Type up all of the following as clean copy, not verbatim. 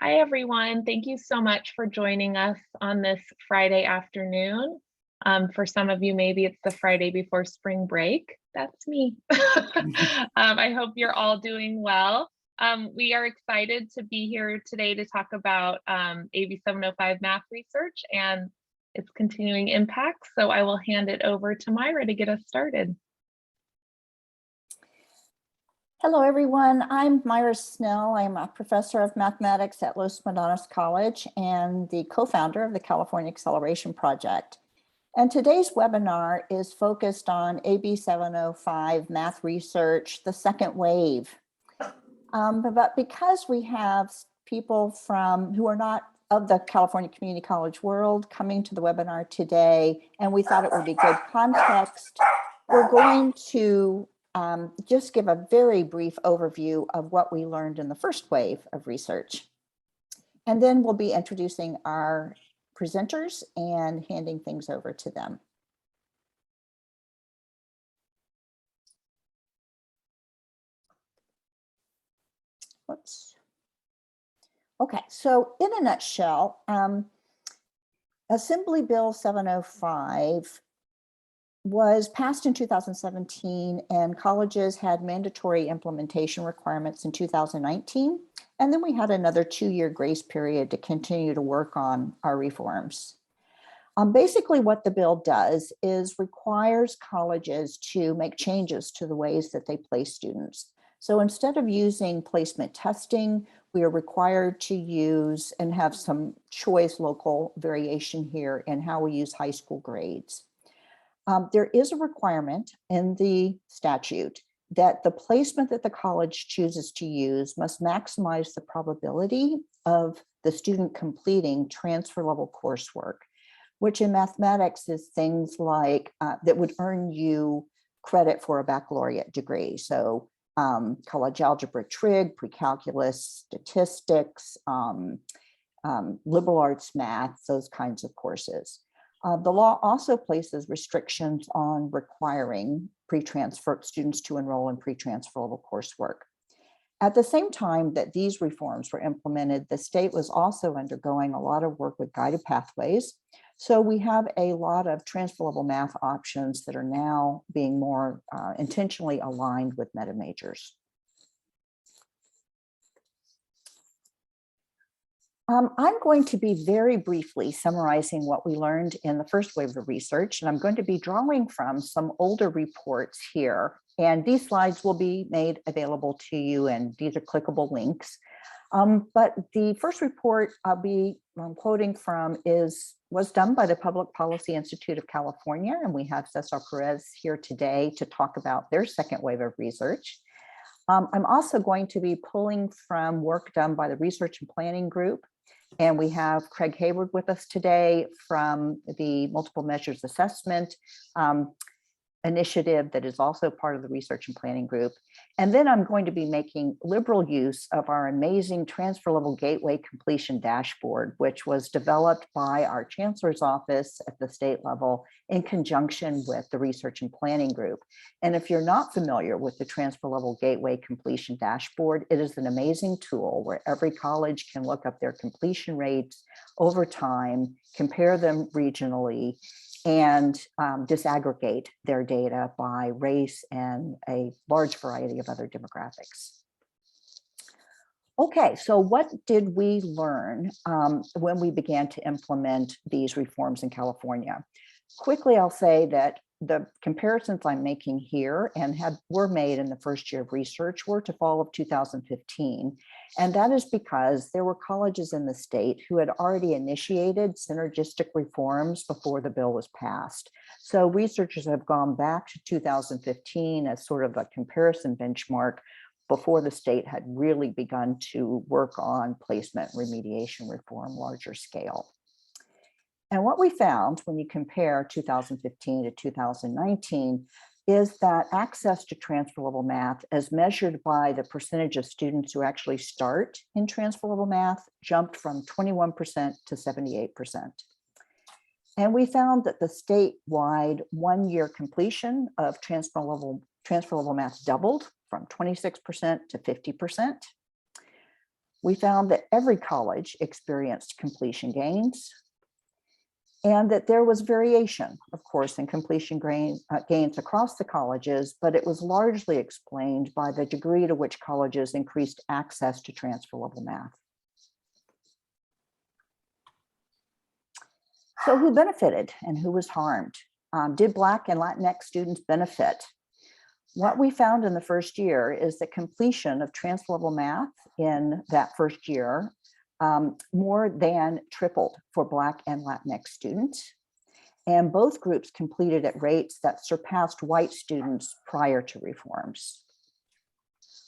Hi, everyone. Thank you so much for joining us on this Friday afternoon. For some of you, maybe it's the Friday before spring break. That's me. I hope you're all doing well. We are excited to be here today to talk about AB 705 math research and its continuing impacts. So I will hand it over to Myra to get us started. Hello, everyone. I'm Myra Snell. I'm a professor of mathematics at Los Medanos College and the co-founder of the California Acceleration Project. And today's webinar is focused on AB 705 math research, the second wave. But because we have people who are not of the California Community College world coming to the webinar today, and we thought it would be good context, we're going to just give a very brief overview of what we learned in the first wave of research. And then we'll be introducing our presenters and handing things over to them. Whoops. Okay, so in a nutshell, Assembly Bill 705 was passed in 2017, and colleges had mandatory implementation requirements in 2019. And then we had another 2-year grace period to continue to work on our reforms. Basically, what the bill does is requires colleges to make changes to the ways that they place students. So instead of using placement testing, we are required to use and have some choice local variation here in how we use high school grades. There is a requirement in the statute that the placement that the college chooses to use must maximize the probability of the student completing transfer level coursework, which in mathematics is things like that would earn you credit for a baccalaureate degree. So college algebra, trig, pre-calculus, statistics, liberal arts math, those kinds of courses. The law also places restrictions on requiring pre-transfer students to enroll in pre-transferable coursework. At the same time that these reforms were implemented, the state was also undergoing a lot of work with guided pathways. So we have a lot of transfer level math options that are now being more intentionally aligned with meta majors. I'm going to be very briefly summarizing what we learned in the first wave of research, and I'm going to be drawing from some older reports here. And these slides will be made available to you, and these are clickable links. But the first report I'll be quoting from was done by the Public Policy Institute of California, and we have Cesar Perez here today to talk about their second wave of research. I'm also going to be pulling from work done by the Research and Planning Group. And we have Craig Hayward with us today from the Multiple Measures Assessment initiative that is also part of the Research and Planning Group. And then I'm going to be making liberal use of our amazing transfer level gateway completion dashboard, which was developed by our Chancellor's Office at the state level in conjunction with the Research and Planning Group. And if you're not familiar with the transfer level gateway completion dashboard, it is an amazing tool where every college can look up their completion rates over time, compare them regionally, and disaggregate their data by race and a large variety of other demographics. Okay, so what did we learn when we began to implement these reforms in California? Quickly, I'll say that the comparisons I'm making here and were made in the first year of research were to fall of 2015. And that is because there were colleges in the state who had already initiated synergistic reforms before the bill was passed. So researchers have gone back to 2015 as sort of a comparison benchmark before the state had really begun to work on placement remediation reform larger scale. And what we found when you compare 2015 to 2019 is that access to transfer level math as measured by the percentage of students who actually start in transfer level math jumped from 21% to 78%. And we found that the statewide 1-year completion of transfer level math doubled from 26% to 50%. We found that every college experienced completion gains, and that there was variation, of course, in completion gains across the colleges, but it was largely explained by the degree to which colleges increased access to transfer level math. So who benefited and who was harmed? Did Black and Latinx students benefit? What we found in the first year is that completion of transfer level math in that first year more than tripled for Black and Latinx students. And both groups completed at rates that surpassed white students prior to reforms.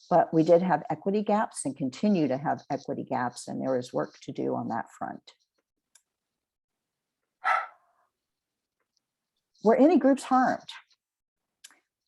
But we did have equity gaps and continue to have equity gaps, and there is work to do on that front. Were any groups harmed?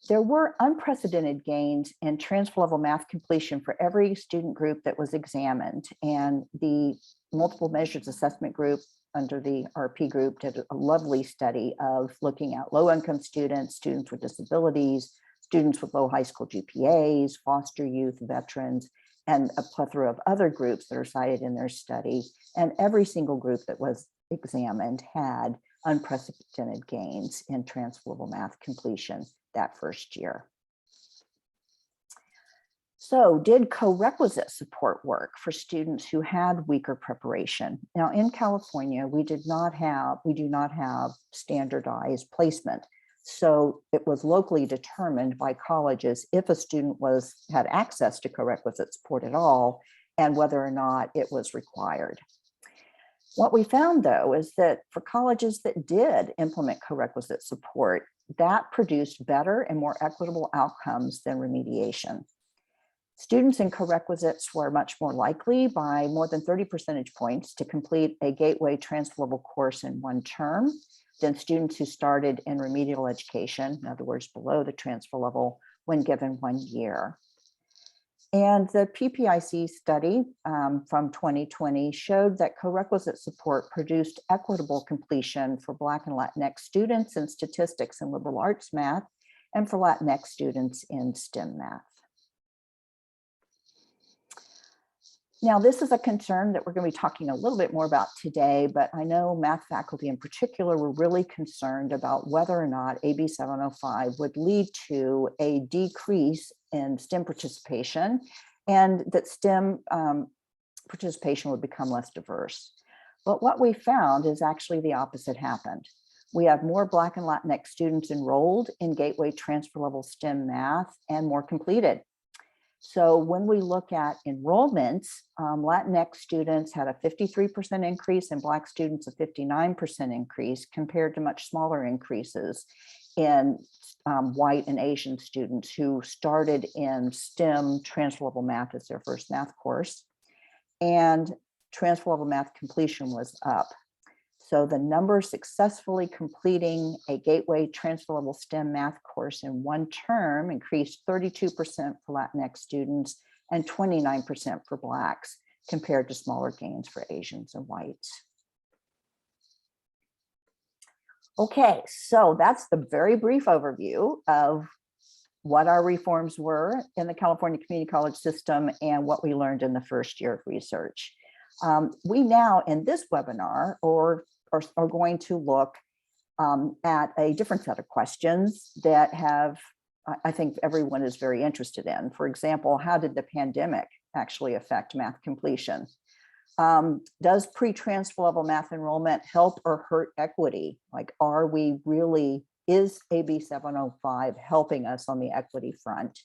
There were unprecedented gains in transfer level math completion for every student group that was examined, and the multiple measures assessment group under the RP group did a lovely study of looking at low income students, students with disabilities, students with low high school GPAs, foster youth, veterans, and a plethora of other groups that are cited in their study. And every single group that was examined had unprecedented gains in transfer level math completion that first year. So did corequisite support work for students who had weaker preparation? Now in California, we do not have standardized placement. So it was locally determined by colleges if a student had access to corequisite support at all, and whether or not it was required. What we found, though, is that for colleges that did implement corequisite support, that produced better and more equitable outcomes than remediation. Students in corequisites were much more likely by more than 30 percentage points to complete a gateway transfer level course in one term than students who started in remedial education, in other words, below the transfer level, when given 1 year. And the PPIC study from 2020 showed that corequisite support produced equitable completion for Black and Latinx students in statistics and liberal arts math, and for Latinx students in STEM math. Now, this is a concern that we're going to be talking a little bit more about today, but I know math faculty in particular were really concerned about whether or not AB 705 would lead to a decrease in STEM participation, and that STEM participation would become less diverse. But what we found is actually the opposite happened. We have more Black and Latinx students enrolled in Gateway transfer level STEM math and more completed. So when we look at enrollments, Latinx students had a 53% increase and Black students a 59% increase compared to much smaller increases in white and Asian students who started in STEM transfer level math as their first math course. And transfer level math completion was up. So the number successfully completing a Gateway transfer level STEM math course in one term increased 32% for Latinx students and 29% for Blacks, compared to smaller gains for Asians and whites. Okay, so that's the very brief overview of what our reforms were in the California Community College system and what we learned in the first year of research. We now, in this webinar, are going to look at a different set of questions that I think everyone is very interested in. For example, how did the pandemic actually affect math completion? Does pre-transfer level math enrollment help or hurt equity? Like, is AB 705 helping us on the equity front?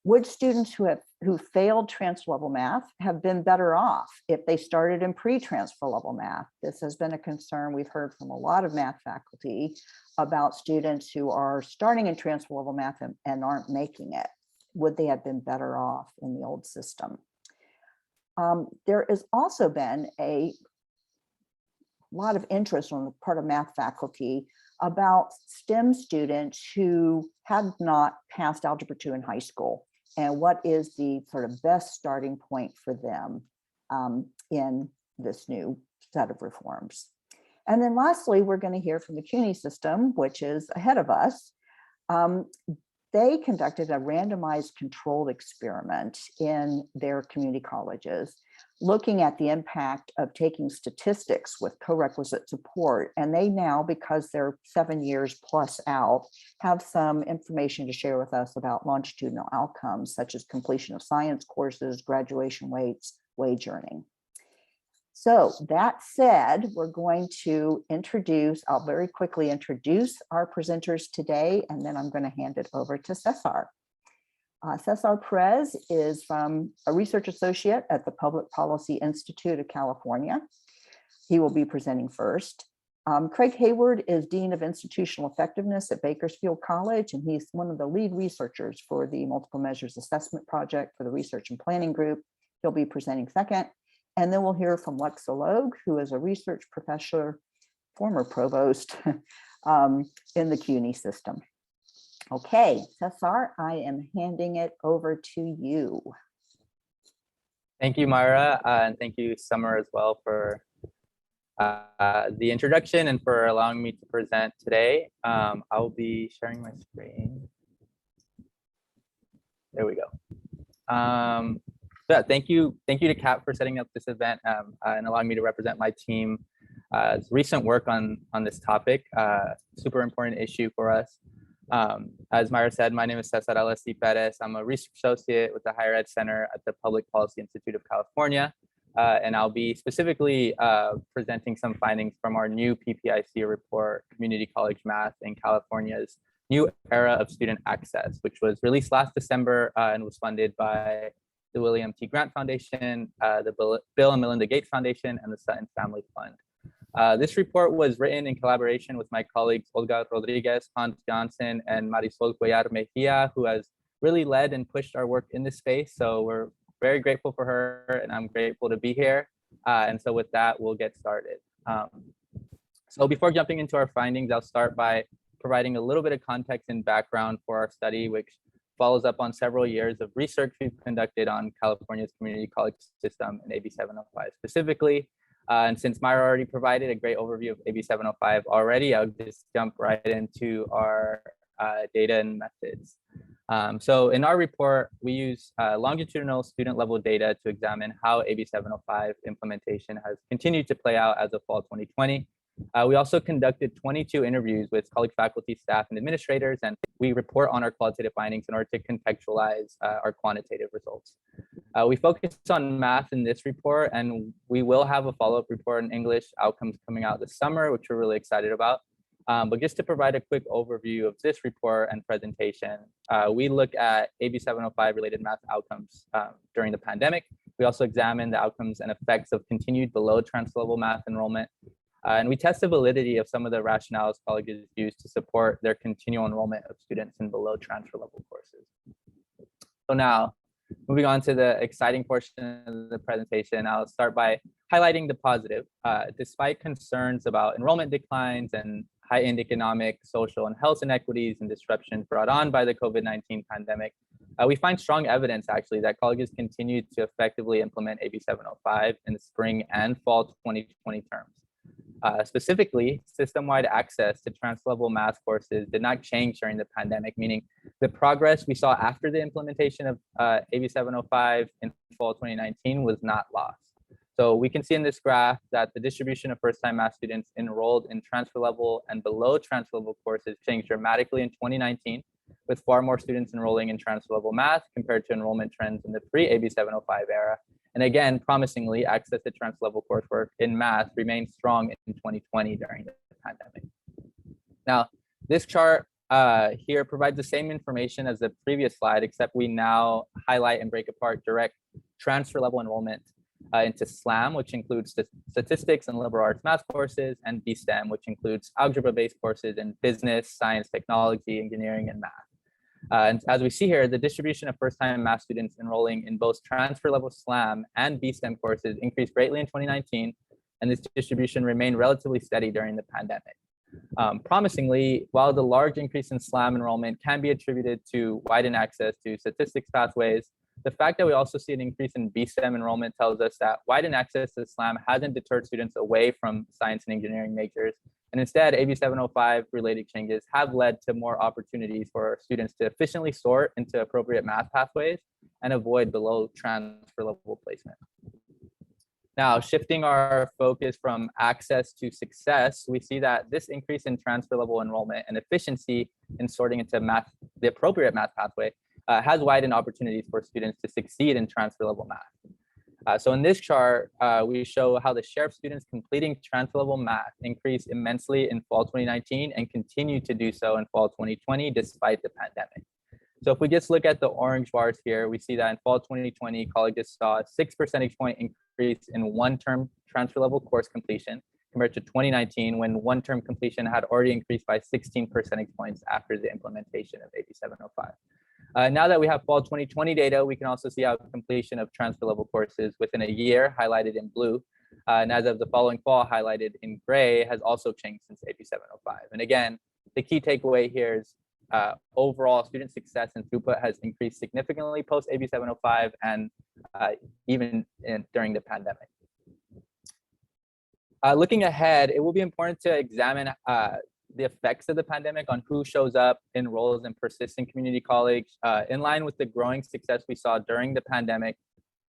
Would students who failed transfer level math have been better off if they started in pre-transfer level math? This has been a concern we've heard from a lot of math faculty about students who are starting in transfer level math and aren't making it. Would they have been better off in the old system? There has also been a lot of interest on the part of math faculty about STEM students who had not passed Algebra 2 in high school, and what is the sort of best starting point for them in this new set of reforms. And then lastly, we're going to hear from the CUNY system, which is ahead of us. they conducted a randomized controlled experiment in their community colleges, looking at the impact of taking statistics with corequisite support. And they now, because they're 7 years plus out, have some information to share with us about longitudinal outcomes, such as completion of science courses, graduation rates, wage earning. So that said, we're going to I'll very quickly introduce our presenters today, and then I'm going to hand it over to Cesar. Cesar Perez is a research associate at the Public Policy Institute of California. He will be presenting first. Craig Hayward is Dean of Institutional Effectiveness at Bakersfield College, and he's one of the lead researchers for the Multiple Measures Assessment Project for the Research and Planning Group. He'll be presenting second. And then we'll hear from Lex Alog, who is a research professor, former provost in the CUNY system. Okay, Cesar, I am handing it over to you. Thank you, Myra, and thank you, Summer, as well, for the introduction and for allowing me to present today. I'll be sharing my screen. There we go. Yeah, thank you to CAP for setting up this event and allowing me to represent my team's recent work on this topic. Super important issue for us. As Myra said, my name is Cesar Perez. I'm a research associate with the Higher Ed Center at the Public Policy Institute of California, and I'll be specifically presenting some findings from our new PPIC report, Community College Math in California's New Era of Student Access, which was released last December and was funded by the William T. Grant Foundation, the Bill and Melinda Gates Foundation, and the Sutton Family Fund. This report was written in collaboration with my colleagues Olga Rodriguez, Hans Johnson, and Marisol Cuellar Mejia, who has really led and pushed our work in this space. So we're very grateful for her, and I'm grateful to be here. And so with that, we'll get started. So before jumping into our findings, I'll start by providing a little bit of context and background for our study, which follows up on several years of research we've conducted on California's community college system and AB 705 specifically. And since Myra already provided a great overview of AB 705 already, I'll just jump right into our data and methods. So in our report, we use longitudinal student level data to examine how AB 705 implementation has continued to play out as of fall 2020. We also conducted 22 interviews with college faculty, staff, and administrators, and we report on our qualitative findings in order to contextualize our quantitative results. We focused on math in this report, and we will have a follow-up report in English outcomes coming out this summer, which we're really excited about. But just to provide a quick overview of this report and presentation, we look at AB 705 related math outcomes during the pandemic. We also examine the outcomes and effects of continued below transfer level math enrollment. And we test the validity of some of the rationales colleges use to support their continual enrollment of students in below transfer level courses. So now, moving on to the exciting portion of the presentation, I'll start by highlighting the positive. Despite concerns about enrollment declines and heightened economic, social, and health inequities and disruptions brought on by the COVID-19 pandemic, we find strong evidence actually that colleges continued to effectively implement AB 705 in the spring and fall 2020 terms. Specifically, system-wide access to transfer-level math courses did not change during the pandemic, meaning the progress we saw after the implementation of AB 705 in fall 2019 was not lost. So we can see in this graph that the distribution of first-time math students enrolled in transfer-level and below transfer-level courses changed dramatically in 2019, with far more students enrolling in transfer-level math compared to enrollment trends in the pre-AB 705 era. And again, promisingly, access to transfer-level coursework in math remained strong in 2020 during the pandemic. Now, this chart here provides the same information as the previous slide, except we now highlight and break apart direct transfer-level enrollment into SLAM, which includes statistics and liberal arts math courses, and BSTEM, which includes algebra-based courses in business, science, technology, engineering, and math. And as we see here, the distribution of first-time math students enrolling in both transfer-level SLAM and BSTEM courses increased greatly in 2019, and this distribution remained relatively steady during the pandemic. Promisingly, while the large increase in SLAM enrollment can be attributed to widened access to statistics pathways, the fact that we also see an increase in BSTEM enrollment tells us that widened access to SLAM hasn't deterred students away from science and engineering majors. And instead, AB 705 related changes have led to more opportunities for students to efficiently sort into appropriate math pathways and avoid below transfer level placement. Now, shifting our focus from access to success, we see that this increase in transfer level enrollment and efficiency in sorting into the appropriate math pathway has widened opportunities for students to succeed in transfer level math. So in this chart, we show how the share of students completing transfer level math increased immensely in fall 2019 and continued to do so in fall 2020 despite the pandemic. So if we just look at the orange bars here, we see that in fall 2020, colleges saw a 6 percentage point increase in one-term transfer level course completion compared to 2019, when one-term completion had already increased by 16 percentage points after the implementation of AB 705. Now that we have fall 2020 data, we can also see how completion of transfer level courses within a year, highlighted in blue, and as of the following fall, highlighted in gray, has also changed since AB 705. And again, the key takeaway here is overall student success and throughput has increased significantly post AB 705 and even during the pandemic. Looking ahead, it will be important to examine the effects of the pandemic on who shows up, enrolls, and persists in community college. In line with the growing success we saw during the pandemic,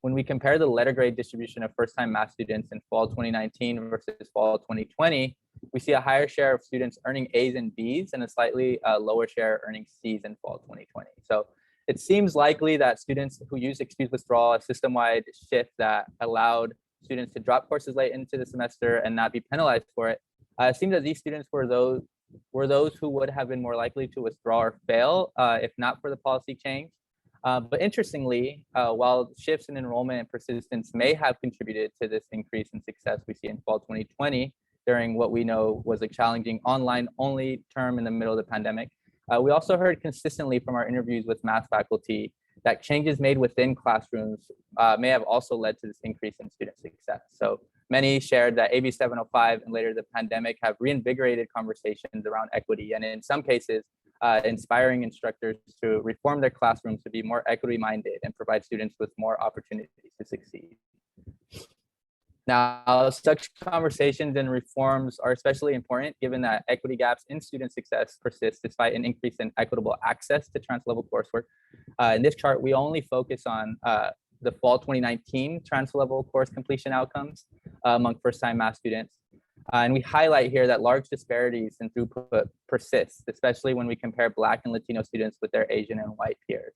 when we compare the letter grade distribution of first-time math students in fall 2019 versus fall 2020, we see a higher share of students earning A's and B's and a slightly lower share earning C's in fall 2020. So it seems likely that students who use excused withdrawal, a system-wide shift that allowed students to drop courses late into the semester and not be penalized for it, it seems that these students were those who would have been more likely to withdraw or fail if not for the policy change. But interestingly, while shifts in enrollment and persistence may have contributed to this increase in success we see in fall 2020 during what we know was a challenging online-only term in the middle of the pandemic, we also heard consistently from our interviews with math faculty that changes made within classrooms may have also led to this increase in student success. So many shared that AB 705 and later the pandemic have reinvigorated conversations around equity, and in some cases, inspiring instructors to reform their classrooms to be more equity-minded and provide students with more opportunities to succeed. Now, such conversations and reforms are especially important given that equity gaps in student success persist despite an increase in equitable access to transfer-level coursework. In this chart, we only focus on the fall 2019 transfer-level course completion outcomes among first-time math students. And we highlight here that large disparities in throughput persist, especially when we compare Black and Latino students with their Asian and white peers.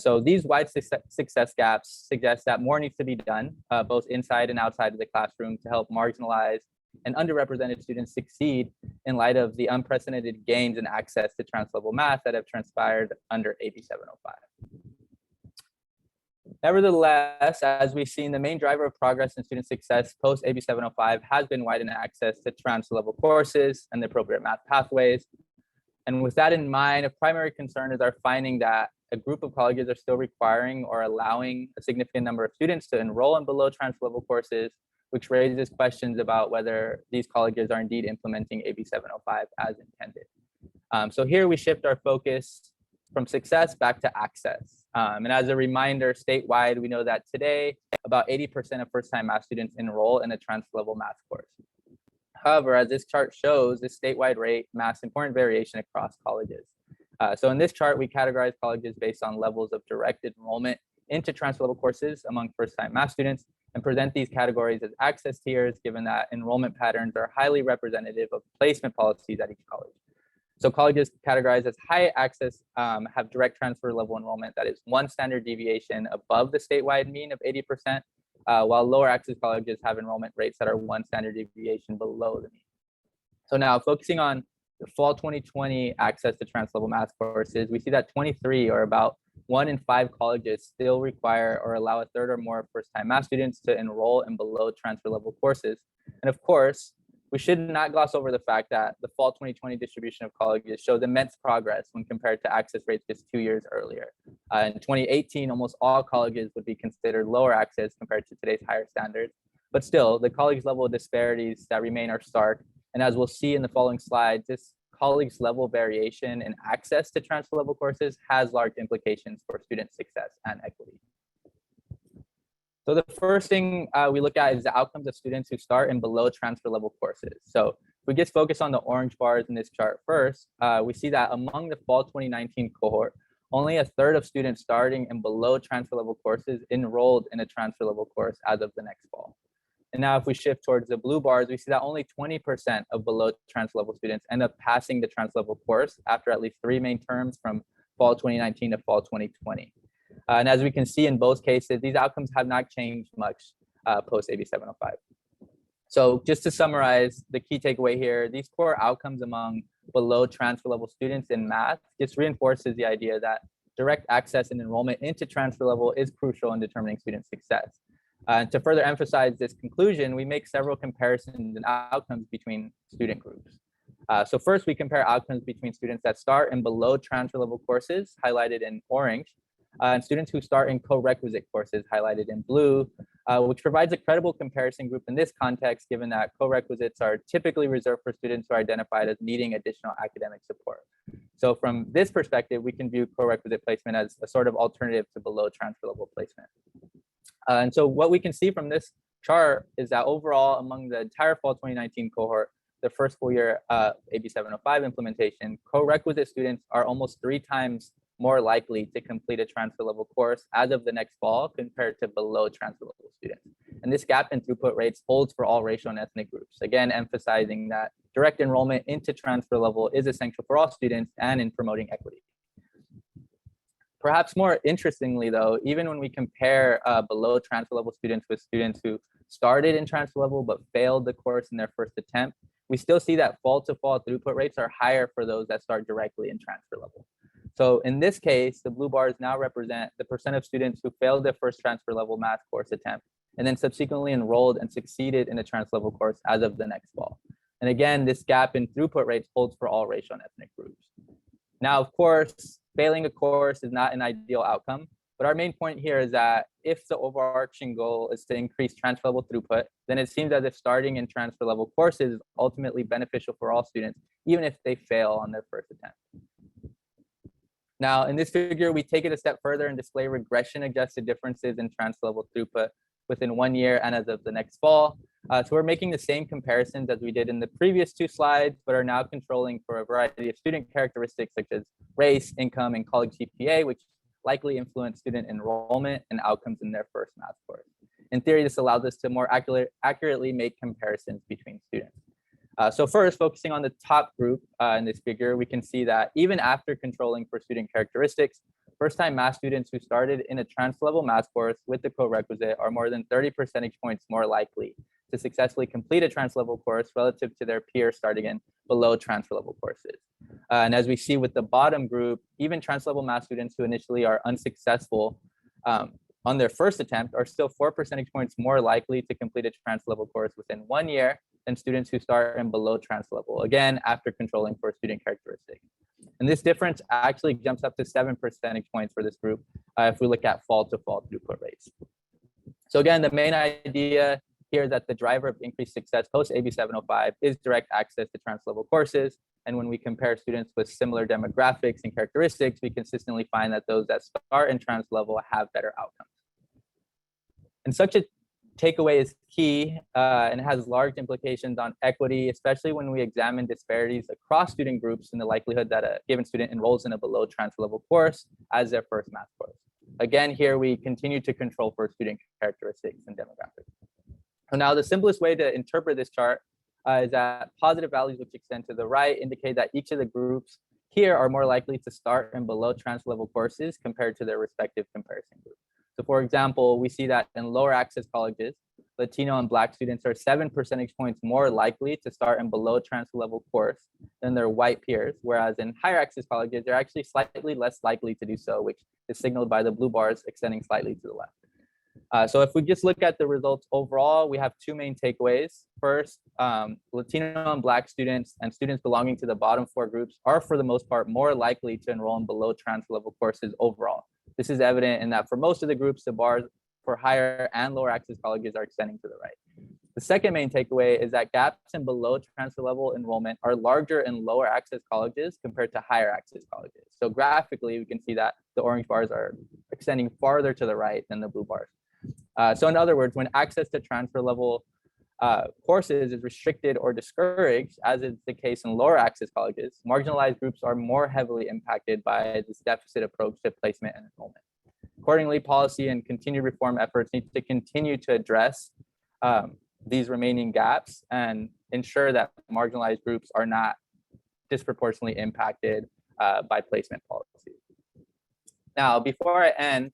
So these wide success gaps suggest that more needs to be done, both inside and outside of the classroom, to help marginalized and underrepresented students succeed in light of the unprecedented gains in access to transfer-level math that have transpired under AB 705. Nevertheless, as we've seen, the main driver of progress in student success post AB 705 has been widened access to transfer-level courses and the appropriate math pathways. And with that in mind, a primary concern is our finding that a group of colleges are still requiring or allowing a significant number of students to enroll in below transfer-level courses, which raises questions about whether these colleges are indeed implementing AB 705 as intended. So here we shift our focus from success back to access. And as a reminder, statewide, we know that today, about 80% of first-time math students enroll in a transfer-level math course. However, as this chart shows, this statewide rate masks important variation across colleges. So in this chart, we categorize colleges based on levels of direct enrollment into transfer-level courses among first-time math students and present these categories as access tiers, given that enrollment patterns are highly representative of placement policies at each college. So colleges categorized as high access have direct transfer level enrollment that is one standard deviation above the statewide mean of 80%, while lower access colleges have enrollment rates that are one standard deviation below the mean. So now focusing on the fall 2020 access to transfer level math courses, we see that 23 or about 1 in 5 colleges still require or allow a third or more first-time math students to enroll in below transfer level courses. And of course, we should not gloss over the fact that the fall 2020 distribution of colleges shows immense progress when compared to access rates just 2 years earlier. In 2018, almost all colleges would be considered lower access compared to today's higher standards. But still, the college level disparities that remain are stark. And as we'll see in the following slides, this colleagues' level variation and access to transfer level courses has large implications for student success and equity. So the first thing we look at is the outcomes of students who start in below transfer level courses. So if we just focus on the orange bars in this chart first, we see that among the fall 2019 cohort, only a third of students starting in below transfer level courses enrolled in a transfer level course as of the next fall. And now if we shift towards the blue bars, we see that only 20% of below transfer level students end up passing the transfer level course after at least 3 main terms from fall 2019 to fall 2020. And as we can see in both cases, these outcomes have not changed much post AB 705. So just to summarize the key takeaway here, these core outcomes among below transfer level students in math just reinforces the idea that direct access and enrollment into transfer level is crucial in determining student success. To further emphasize this conclusion, we make several comparisons and outcomes between student groups. So first, we compare outcomes between students that start in below transfer level courses, highlighted in orange, and students who start in co-requisite courses, highlighted in blue, which provides a credible comparison group in this context, given that co-requisites are typically reserved for students who are identified as needing additional academic support. So from this perspective, we can view co-requisite placement as a sort of alternative to below transfer level placement. And so what we can see from this chart is that overall, among the entire fall 2019 cohort, the first full year AB 705 implementation, co-requisite students are almost 3 times more likely to complete a transfer level course as of the next fall compared to below transfer level students. And this gap in throughput rates holds for all racial and ethnic groups, again, emphasizing that direct enrollment into transfer level is essential for all students and in promoting equity. Perhaps more interestingly, though, even when we compare below transfer level students with students who started in transfer level but failed the course in their first attempt, we still see that fall to fall throughput rates are higher for those that start directly in transfer level. So in this case, the blue bars now represent the percent of students who failed their first transfer level math course attempt and then subsequently enrolled and succeeded in a transfer level course as of the next fall. And again, this gap in throughput rates holds for all racial and ethnic groups. Now, of course, failing a course is not an ideal outcome, but our main point here is that if the overarching goal is to increase transfer level throughput, then it seems as if starting in transfer level courses is ultimately beneficial for all students, even if they fail on their first attempt. Now, in this figure, we take it a step further and display regression adjusted differences in transfer level throughput within 1 year and as of the next fall. So we're making the same comparisons as we did in the previous 2 slides, but are now controlling for a variety of student characteristics such as race, income, and college GPA, which likely influence student enrollment and outcomes in their first math course. In theory, this allows us to more accurately make comparisons between students. So first, focusing on the top group in this figure, we can see that even after controlling for student characteristics, first-time math students who started in a transfer level math course with the co-requisite are more than 30 percentage points more likely to successfully complete a transfer level course relative to their peers starting in below transfer level courses. And as we see with the bottom group, even transfer level math students who initially are unsuccessful on their first attempt are still 4 percentage points more likely to complete a transfer level course within 1 year than students who start in below transfer level, again, after controlling for student characteristics. And this difference actually jumps up to 7 percentage points for this group if we look at fall to fall throughput rates. So again, the main idea here is that the driver of increased success post AB 705 is direct access to transfer level courses. And when we compare students with similar demographics and characteristics, we consistently find that those that start in transfer level have better outcomes. And such a takeaway is key and has large implications on equity, especially when we examine disparities across student groups in the likelihood that a given student enrolls in a below transfer level course as their first math course. Again, here we continue to control for student characteristics and demographics. So now the simplest way to interpret this chart is that positive values which extend to the right indicate that each of the groups here are more likely to start in below transfer level courses compared to their respective comparison group. So for example, we see that in lower access colleges, Latino and Black students are 7 percentage points more likely to start in below transfer level course than their white peers, whereas in higher access colleges, they're actually slightly less likely to do so, which is signaled by the blue bars extending slightly to the left. So if we just look at the results overall, we have 2 main takeaways. First, Latino and Black students and students belonging to the bottom 4 groups are for the most part more likely to enroll in below transfer level courses overall. This is evident in that for most of the groups, the bars for higher and lower access colleges are extending to the right. The second main takeaway is that gaps in below transfer level enrollment are larger in lower access colleges compared to higher access colleges. So graphically, we can see that the orange bars are extending farther to the right than the blue bars. So in other words, when access to transfer level courses is restricted or discouraged, as is the case in lower access colleges, marginalized groups are more heavily impacted by this deficit approach to placement and enrollment. Accordingly, policy and continued reform efforts need to continue to address these remaining gaps and ensure that marginalized groups are not disproportionately impacted by placement policy. Now, before I end,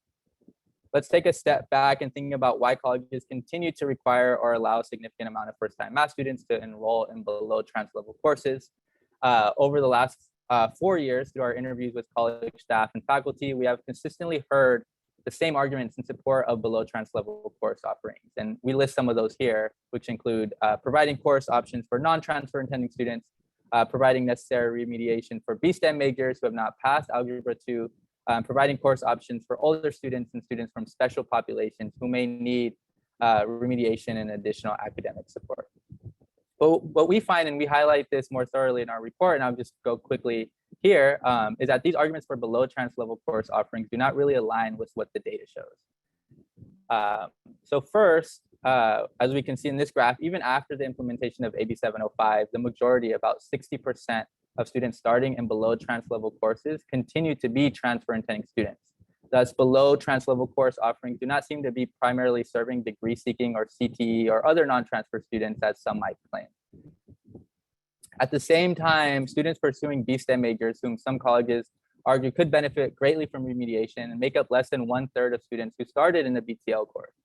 let's take a step back and think about why colleges continue to require or allow a significant amount of first-time math students to enroll in below transfer level courses. Over the last 4 years, through our interviews with college staff and faculty, we have consistently heard the same arguments in support of below transfer level course offerings. And we list some of those here, which include providing course options for non-transfer intending students, providing necessary remediation for B-STEM majors who have not passed Algebra 2, providing course options for older students and students from special populations who may need remediation and additional academic support. But what we find, and we highlight this more thoroughly in our report, and I'll just go quickly here, is that these arguments for below transfer level course offerings do not really align with what the data shows. So first, as we can see in this graph, even after the implementation of AB 705, the majority, about 60% of students starting in below transfer level courses continue to be transfer intending students. Thus, below transfer level course offerings do not seem to be primarily serving degree seeking or CTE or other non-transfer students as some might claim. At the same time, students pursuing B-STEM majors, whom some colleges argue could benefit greatly from remediation, and make up less than 1/3 of students who started in the BTL course.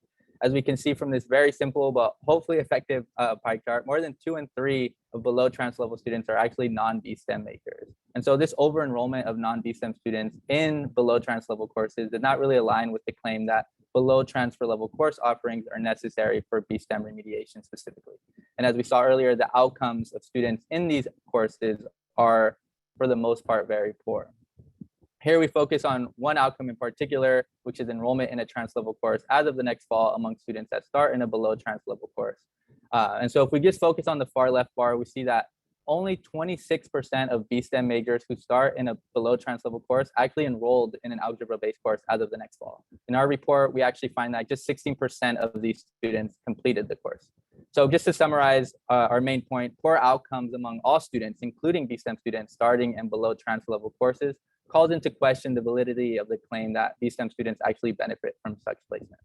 As we can see from this very simple but hopefully effective pie chart, more than 2 in 3 of below transfer level students are actually non-B-STEM majors. And so this over-enrollment of non-B-STEM students in below transfer level courses did not really align with the claim that below transfer level course offerings are necessary for B-STEM remediation specifically. And as we saw earlier, the outcomes of students in these courses are, for the most part, very poor. Here we focus on one outcome in particular, which is enrollment in a transfer level course as of the next fall among students that start in a below transfer level course. And so if we just focus on the far left bar, we see that only 26% of B-STEM majors who start in a below transfer level course actually enrolled in an algebra-based course as of the next fall. In our report, we actually find that just 16% of these students completed the course. So just to summarize our main point, poor outcomes among all students, including B-STEM students starting in below transfer level courses, calls into question the validity of the claim that B-STEM students actually benefit from such placement.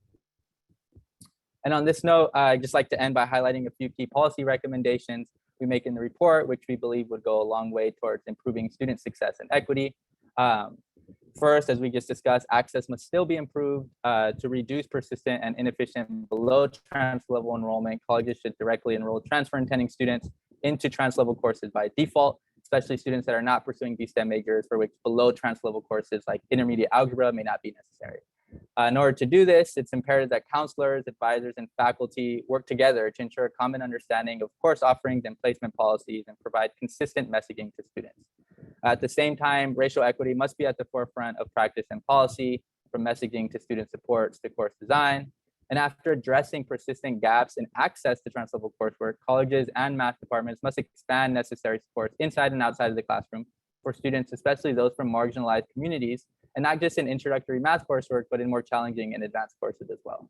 And on this note, I'd just like to end by highlighting a few key policy recommendations we make in the report, which we believe would go a long way towards improving student success and equity. First, as we just discussed, access must still be improved to reduce persistent and inefficient below transfer level enrollment. Colleges should directly enroll transfer intending students into transfer level courses by default, especially students that are not pursuing B-STEM majors for which below transfer level courses like intermediate algebra may not be necessary. In order to do this, it's imperative that counselors, advisors, and faculty work together to ensure a common understanding of course offerings and placement policies and provide consistent messaging to students. At the same time, racial equity must be at the forefront of practice and policy, from messaging to student supports to course design. And after addressing persistent gaps in access to transfer level coursework, colleges and math departments must expand necessary supports inside and outside of the classroom for students, especially those from marginalized communities, and not just in introductory math coursework, but in more challenging and advanced courses as well.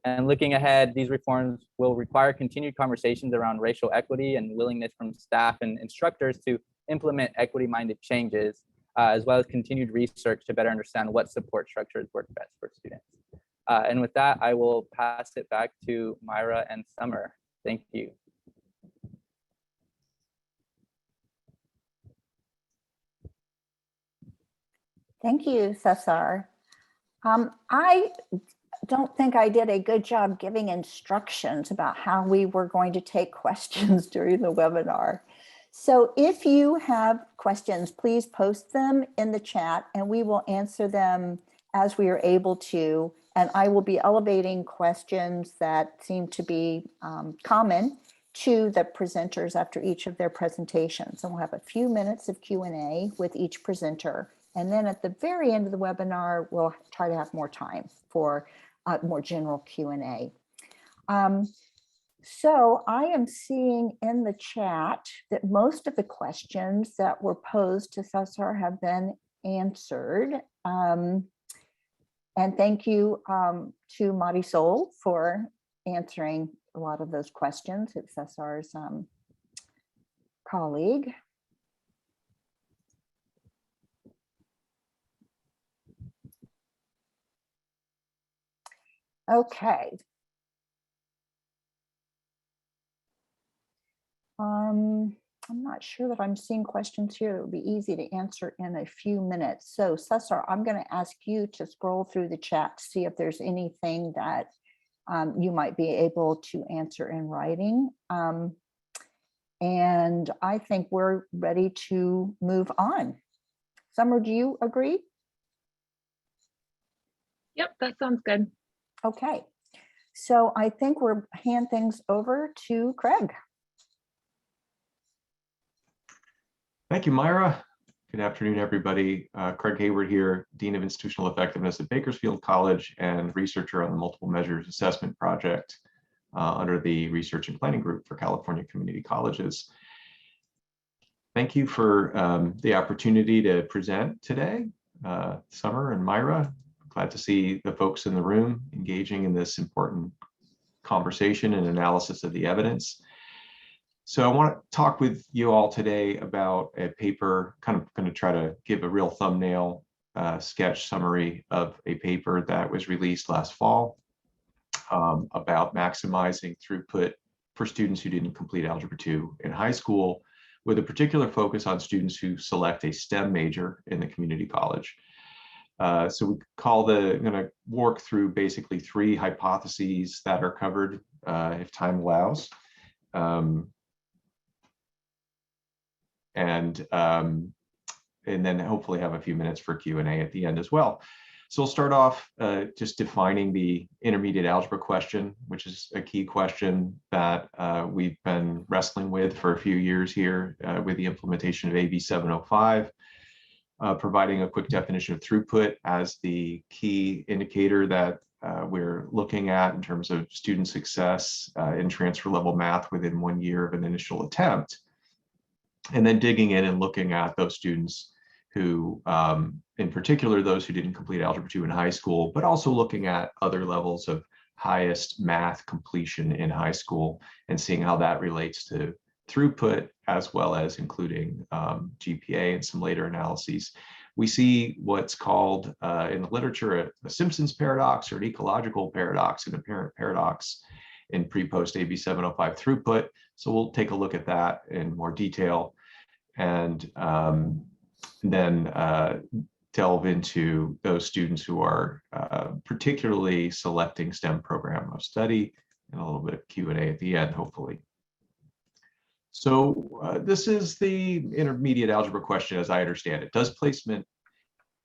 And looking ahead, these reforms will require continued conversations around racial equity and willingness from staff and instructors to implement equity-minded changes, as well as continued research to better understand what support structures work best for students. And with that, I will pass it back to Myra and Summer. Thank you. Thank you, Cesar. I don't think I did a good job giving instructions about how we were going to take questions during the webinar. So if you have questions, please post them in the chat and we will answer them as we are able to. And I will be elevating questions that seem to be common to the presenters after each of their presentations. And we'll have a few minutes of Q&A with each presenter. And then at the very end of the webinar, we'll try to have more time for more general Q&A. So I am seeing in the chat that most of the questions that were posed to Cesar have been answered. And thank you to Marisol for answering a lot of those questions. It's Cesar's colleague. Okay. I'm not sure that I'm seeing questions here that would be easy to answer in a few minutes. So Cesar, I'm going to ask you to scroll through the chat to see if there's anything that you might be able to answer in writing. And I think we're ready to move on. Summer, do you agree? Yep, that sounds good. Okay. So I think we'll hand things over to Craig. Thank you, Myra. Good afternoon, everybody. Craig Hayward here, Dean of Institutional Effectiveness at Bakersfield College and researcher on the Multiple Measures Assessment Project under the Research and Planning Group for California Community Colleges. Thank you for the opportunity to present today, Summer and Myra. Glad to see the folks in the room engaging in this important conversation and analysis of the evidence. So I want to talk with you all today about a paper, kind of going to try to give a real thumbnail sketch summary of a paper that was released last fall about maximizing throughput for students who didn't complete Algebra 2 in high school, with a particular focus on students who select a STEM major in the community college. So we I'm going to work through basically 3 hypotheses that are covered if time allows. And then hopefully have a few minutes for Q&A at the end as well. So we'll start off just defining the intermediate algebra question, which is a key question that we've been wrestling with for a few years here with the implementation of AB 705, providing a quick definition of throughput as the key indicator that we're looking at in terms of student success in transfer level math within 1 year of an initial attempt. And then digging in and looking at those students who, in particular, those who didn't complete Algebra 2 in high school, but also looking at other levels of highest math completion in high school and seeing how that relates to throughput, as well as including GPA and some later analyses. We see what's called in the literature a Simpson's paradox or an ecological paradox, an apparent paradox in pre-post AB 705 throughput. So we'll take a look at that in more detail and then delve into those students who are particularly selecting STEM program of study, and a little bit of Q&A at the end, hopefully. So this is the intermediate algebra question as I understand it. Does placement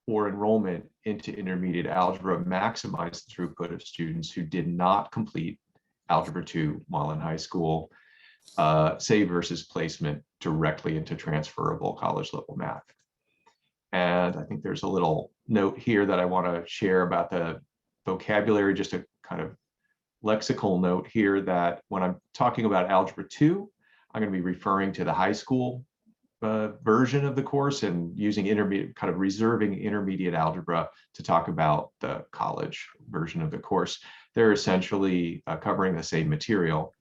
or enrollment into intermediate algebra maximize the throughput of students who did not complete Algebra 2 while in high school, say versus placement directly into transferable college level math? And I think there's a little note here that I want to share about the vocabulary, just a kind of lexical note here that when I'm talking about Algebra 2, I'm going to be referring to the high school version of the course and using intermediate, kind of reserving intermediate algebra to talk about the college version of the course. They're essentially covering the same material.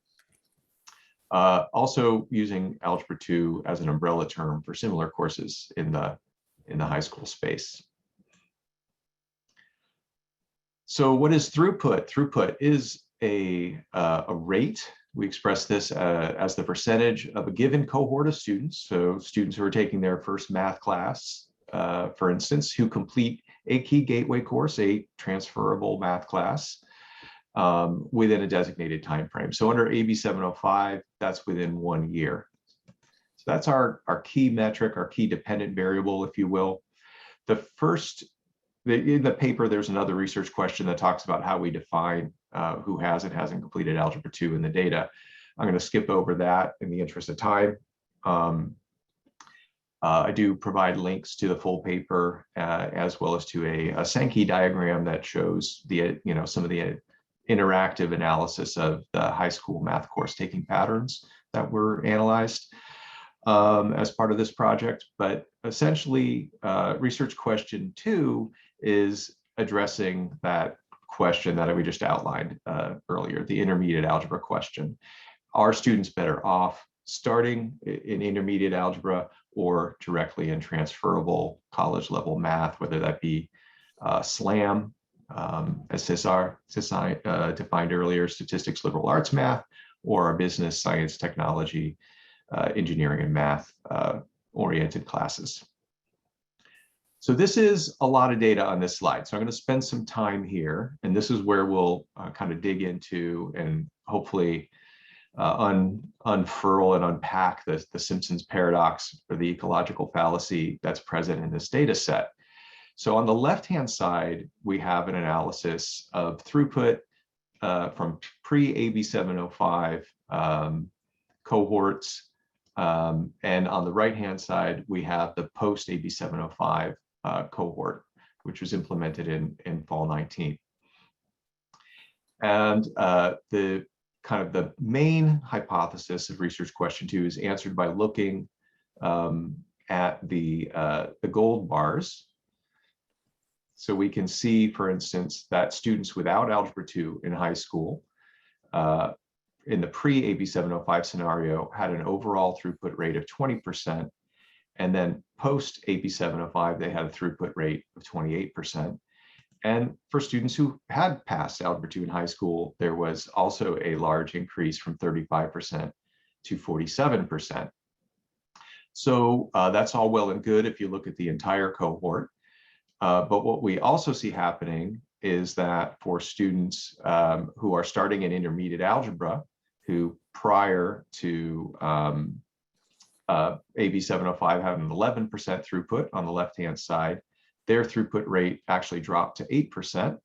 Also using Algebra 2 as an umbrella term for similar courses in the high school space. So what is throughput? Throughput is a rate. We express this as the percentage of a given cohort of students. So students who are taking their first math class, for instance, who complete a key gateway course, a transferable math class, within a designated time frame. So under AB 705, that's within 1 year. So that's our key metric, our key dependent variable, if you will. In the paper, there's another research question that talks about how we define who has and hasn't completed Algebra 2 in the data. I'm going to skip over that in the interest of time. I do provide links to the full paper as well as to a Sankey diagram that shows some of the interactive analysis of the high school math course taking patterns that were analyzed as part of this project. But essentially, research question 2 is addressing that question that we just outlined earlier, the intermediate algebra question. Are students better off starting in intermediate algebra or directly in transferable college level math, whether that be SLAM, as Cesar defined earlier, statistics, liberal arts math, or our business, science, technology, engineering, and math oriented classes. So this is a lot of data on this slide. So I'm going to spend some time here, and this is where we'll kind of dig into and hopefully unfurl and unpack the Simpson's paradox, or the ecological fallacy that's present in this data set. So on the left-hand side, we have an analysis of throughput from pre-AB705 cohorts. And on the right-hand side, we have the post-AB705 cohort, which was implemented in fall 19. And the kind of the main hypothesis of research question 2 is answered by looking at the gold bars. So we can see, for instance, that students without Algebra 2 in high school in the pre-AB705 scenario had an overall throughput rate of 20%. And then post-AB705, they had a throughput rate of 28%. And for students who had passed Algebra 2 in high school, there was also a large increase from 35% to 47%. So that's all well and good if you look at the entire cohort. But what we also see happening is that for students who are starting in intermediate algebra, who prior to AB705 had an 11% throughput on the left-hand side, their throughput rate actually dropped to 8%.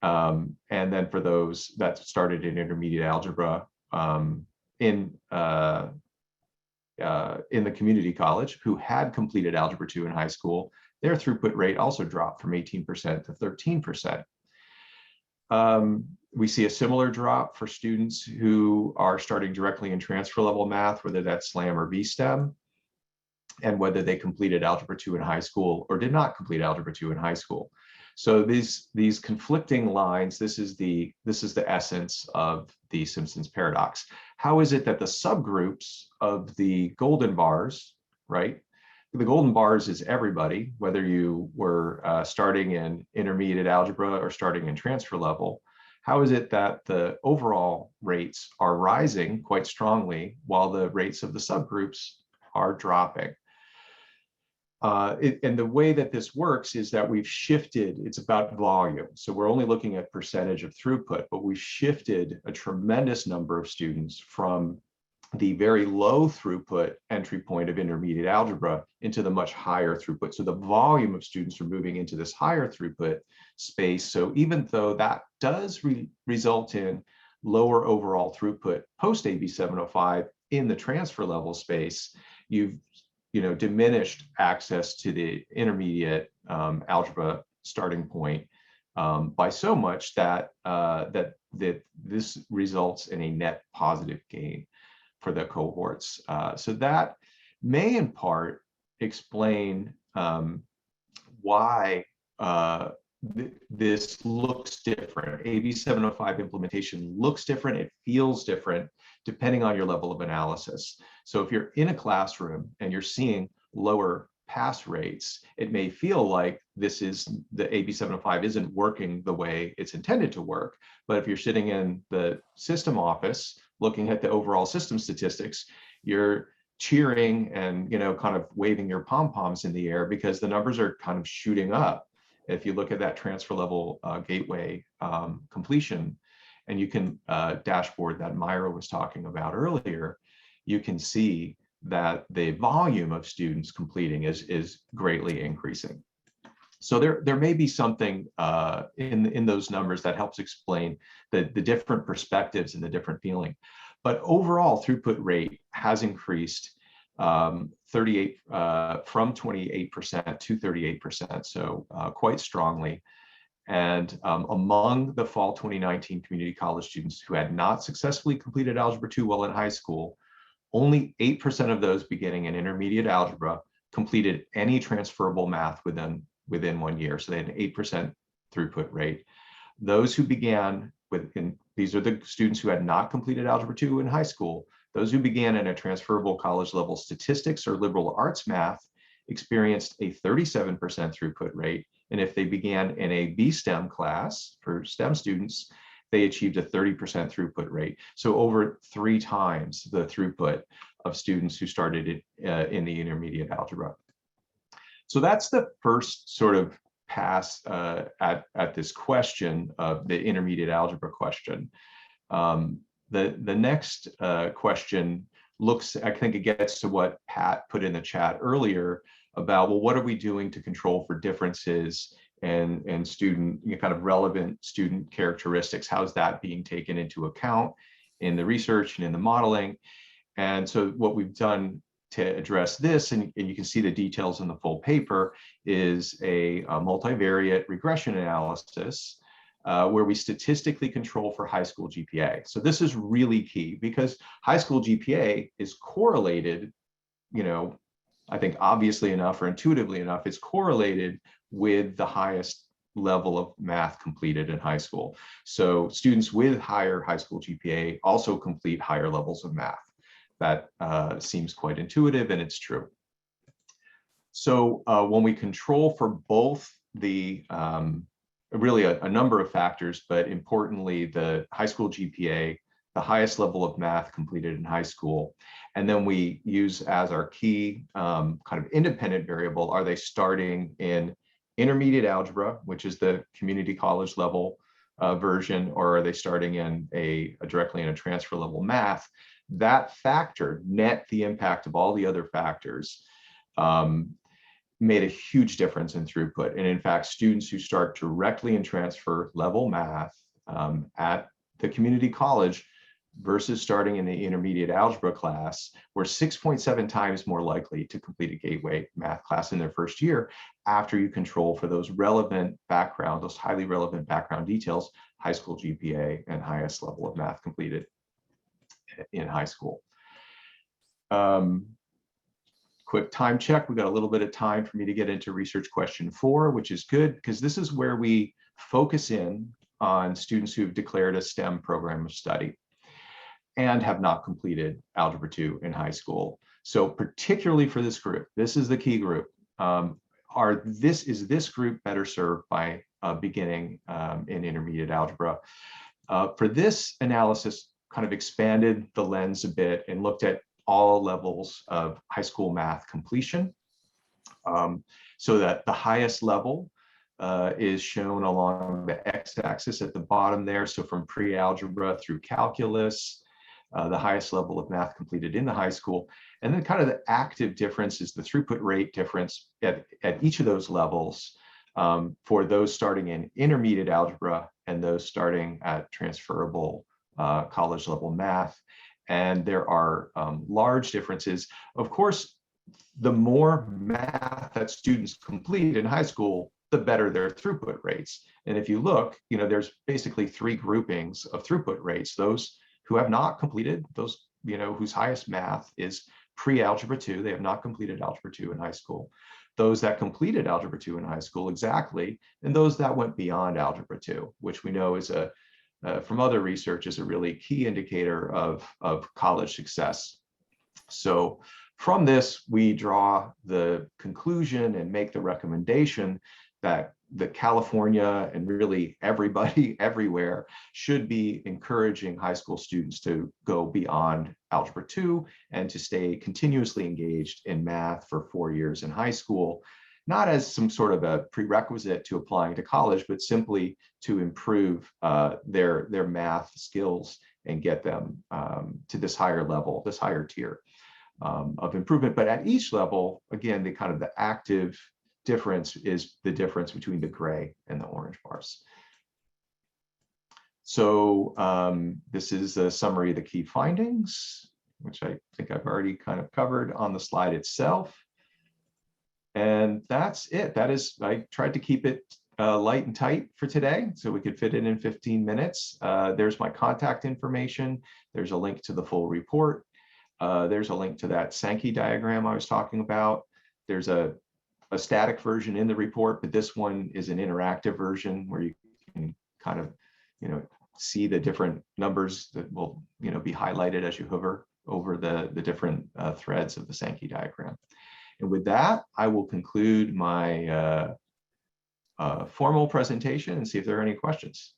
And then for those that started in intermediate algebra in the community college who had completed Algebra 2 in high school, their throughput rate also dropped from 18% to 13%. We see a similar drop for students who are starting directly in transfer level math, whether that's SLAM or VSTEM, and whether they completed Algebra 2 in high school or did not complete Algebra 2 in high school. So these conflicting lines, this is the essence of the Simpson's paradox. How is it that the subgroups of the golden bars, right? The golden bars is everybody, whether you were starting in intermediate algebra or starting in transfer level. How is it that the overall rates are rising quite strongly while the rates of the subgroups are dropping? And the way that this works is that we've shifted, it's about volume. So we're only looking at percentage of throughput, but we've shifted a tremendous number of students from the very low throughput entry point of intermediate algebra into the much higher throughput. So the volume of students are moving into this higher throughput space. So even though that does result in lower overall throughput post AB705 in the transfer level space, you've diminished access to the intermediate algebra starting point by so much that that this results in a net positive gain for the cohorts. So that may in part explain why this looks different. AB705 implementation looks different, it feels different depending on your level of analysis. So if you're in a classroom and you're seeing lower pass rates, it may feel like the AB705 isn't working the way it's intended to work. But if you're sitting in the system office looking at the overall system statistics, you're cheering and kind of waving your pom-poms in the air because the numbers are kind of shooting up. If you look at that transfer level gateway completion, and you can dashboard that Myra was talking about earlier, you can see that the volume of students completing is greatly increasing. So there may be something in those numbers that helps explain the different perspectives and the different feeling. But overall throughput rate has increased from 28% to 38%, so quite strongly. And among the fall 2019 community college students who had not successfully completed Algebra 2 while in high school, only 8% of those beginning in intermediate algebra completed any transferable math within 1 year. So they had an 8% throughput rate. Those who began these are the students who had not completed Algebra 2 in high school. Those who began in a transferable college level statistics or liberal arts math experienced a 37% throughput rate. And if they began in a B-STEM class for STEM students, they achieved a 30% throughput rate. So over 3 times the throughput of students who started in the intermediate algebra. So that's the first sort of pass at this question of the intermediate algebra question. The next question looks, I think it gets to what Pat put in the chat earlier about, well, what are we doing to control for differences and student, kind of relevant student characteristics? How's that being taken into account in the research and in the modeling? And so what we've done to address this, and you can see the details in the full paper, is a multivariate regression analysis where we statistically control for high school GPA. So this is really key because high school GPA is correlated, I think obviously enough or intuitively enough, it's correlated with the highest level of math completed in high school. So students with higher high school GPA also complete higher levels of math. That seems quite intuitive, and it's true. So when we control for both the, really a number of factors, but importantly, the high school GPA, the highest level of math completed in high school, and then we use as our key kind of independent variable, are they starting in intermediate algebra, which is the community college level version, or are they starting in directly in a transfer level math? That factor, net the impact of all the other factors, made a huge difference in throughput. And in fact, students who start directly in transfer level math at the community college versus starting in the intermediate algebra class were 6.7 times more likely to complete a gateway math class in their first year after you control for those relevant background, those highly relevant background details, high school GPA and highest level of math completed in high school. Quick time check. We've got a little bit of time for me to get into research question 4, which is good because this is where we focus in on students who've declared a STEM program of study and have not completed Algebra 2 in high school. So particularly for this group, this is the key group. Is this group better served by beginning in intermediate algebra? For this analysis, kind of expanded the lens a bit and looked at all levels of high school math completion, so that the highest level is shown along the x-axis at the bottom there. So from pre-algebra through calculus, the highest level of math completed in the high school. And then kind of the active difference is the throughput rate difference at each of those levels for those starting in intermediate algebra and those starting at transferable college level math. And there are large differences. Of course, the more math that students complete in high school, the better their throughput rates. And if you look, there's basically 3 groupings of throughput rates. Those who have not completed, those whose highest math is pre-algebra 2, they have not completed algebra 2 in high school. Those that completed algebra 2 in high school exactly, and those that went beyond algebra 2, which we know is from other research is a really key indicator of college success. So from this, we draw the conclusion and make the recommendation that California and really everybody everywhere should be encouraging high school students to go beyond algebra 2 and to stay continuously engaged in math for 4 years in high school, not as some sort of a prerequisite to applying to college, but simply to improve their math skills and get them to this higher level, this higher tier of improvement. But at each level, again, the active difference is the difference between the gray and the orange bars. So this is a summary of the key findings, which I think I've already kind of covered on the slide itself. And that's it. I tried to keep it light and tight for today, so we could fit it in 15 minutes. There's my contact information. There's a link to the full report. There's a link to that Sankey diagram I was talking about. There's a static version in the report, but this one is an interactive version where you can kind of, see the different numbers that will, be highlighted as you hover over the different threads of the Sankey diagram. And with that, I will conclude my formal presentation and see if there are any questions.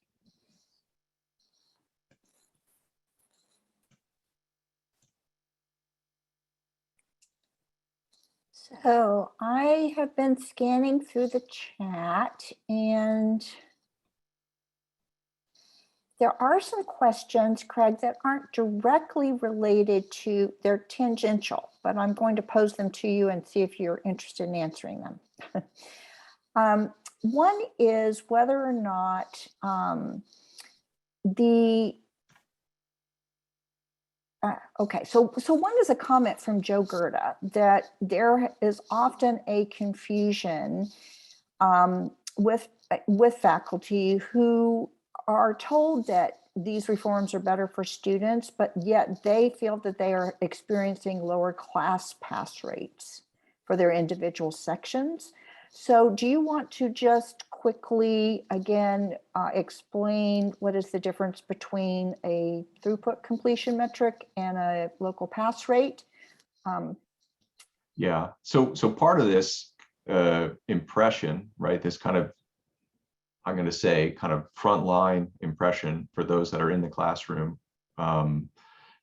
So I have been scanning through the chat, and there are some questions, Craig, that aren't directly related to, they're tangential, but I'm going to pose them to you and see if you're interested in answering them. One is whether or not okay, so one is a comment from Joe Gerda that there is often a confusion with faculty who are told that these reforms are better for students, but yet they feel that they are experiencing lower class pass rates for their individual sections. So do you want to just quickly, again, explain what is the difference between a throughput completion metric and a local pass rate? Yeah, so part of this impression, right, this kind of, I'm going to say, kind of frontline impression for those that are in the classroom,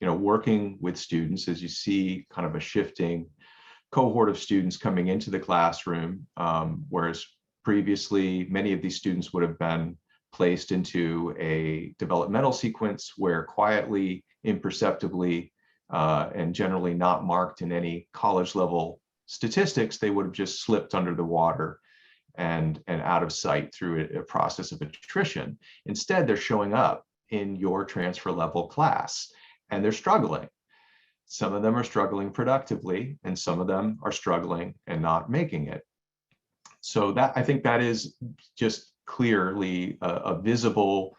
working with students, as you see kind of a shifting cohort of students coming into the classroom, whereas previously many of these students would have been placed into a developmental sequence where quietly, imperceptibly, and generally not marked in any college level statistics, they would have just slipped under the water and out of sight through a process of attrition. Instead, they're showing up in your transfer level class and they're struggling. Some of them are struggling productively and some of them are struggling and not making it. So that, I think that is just clearly a visible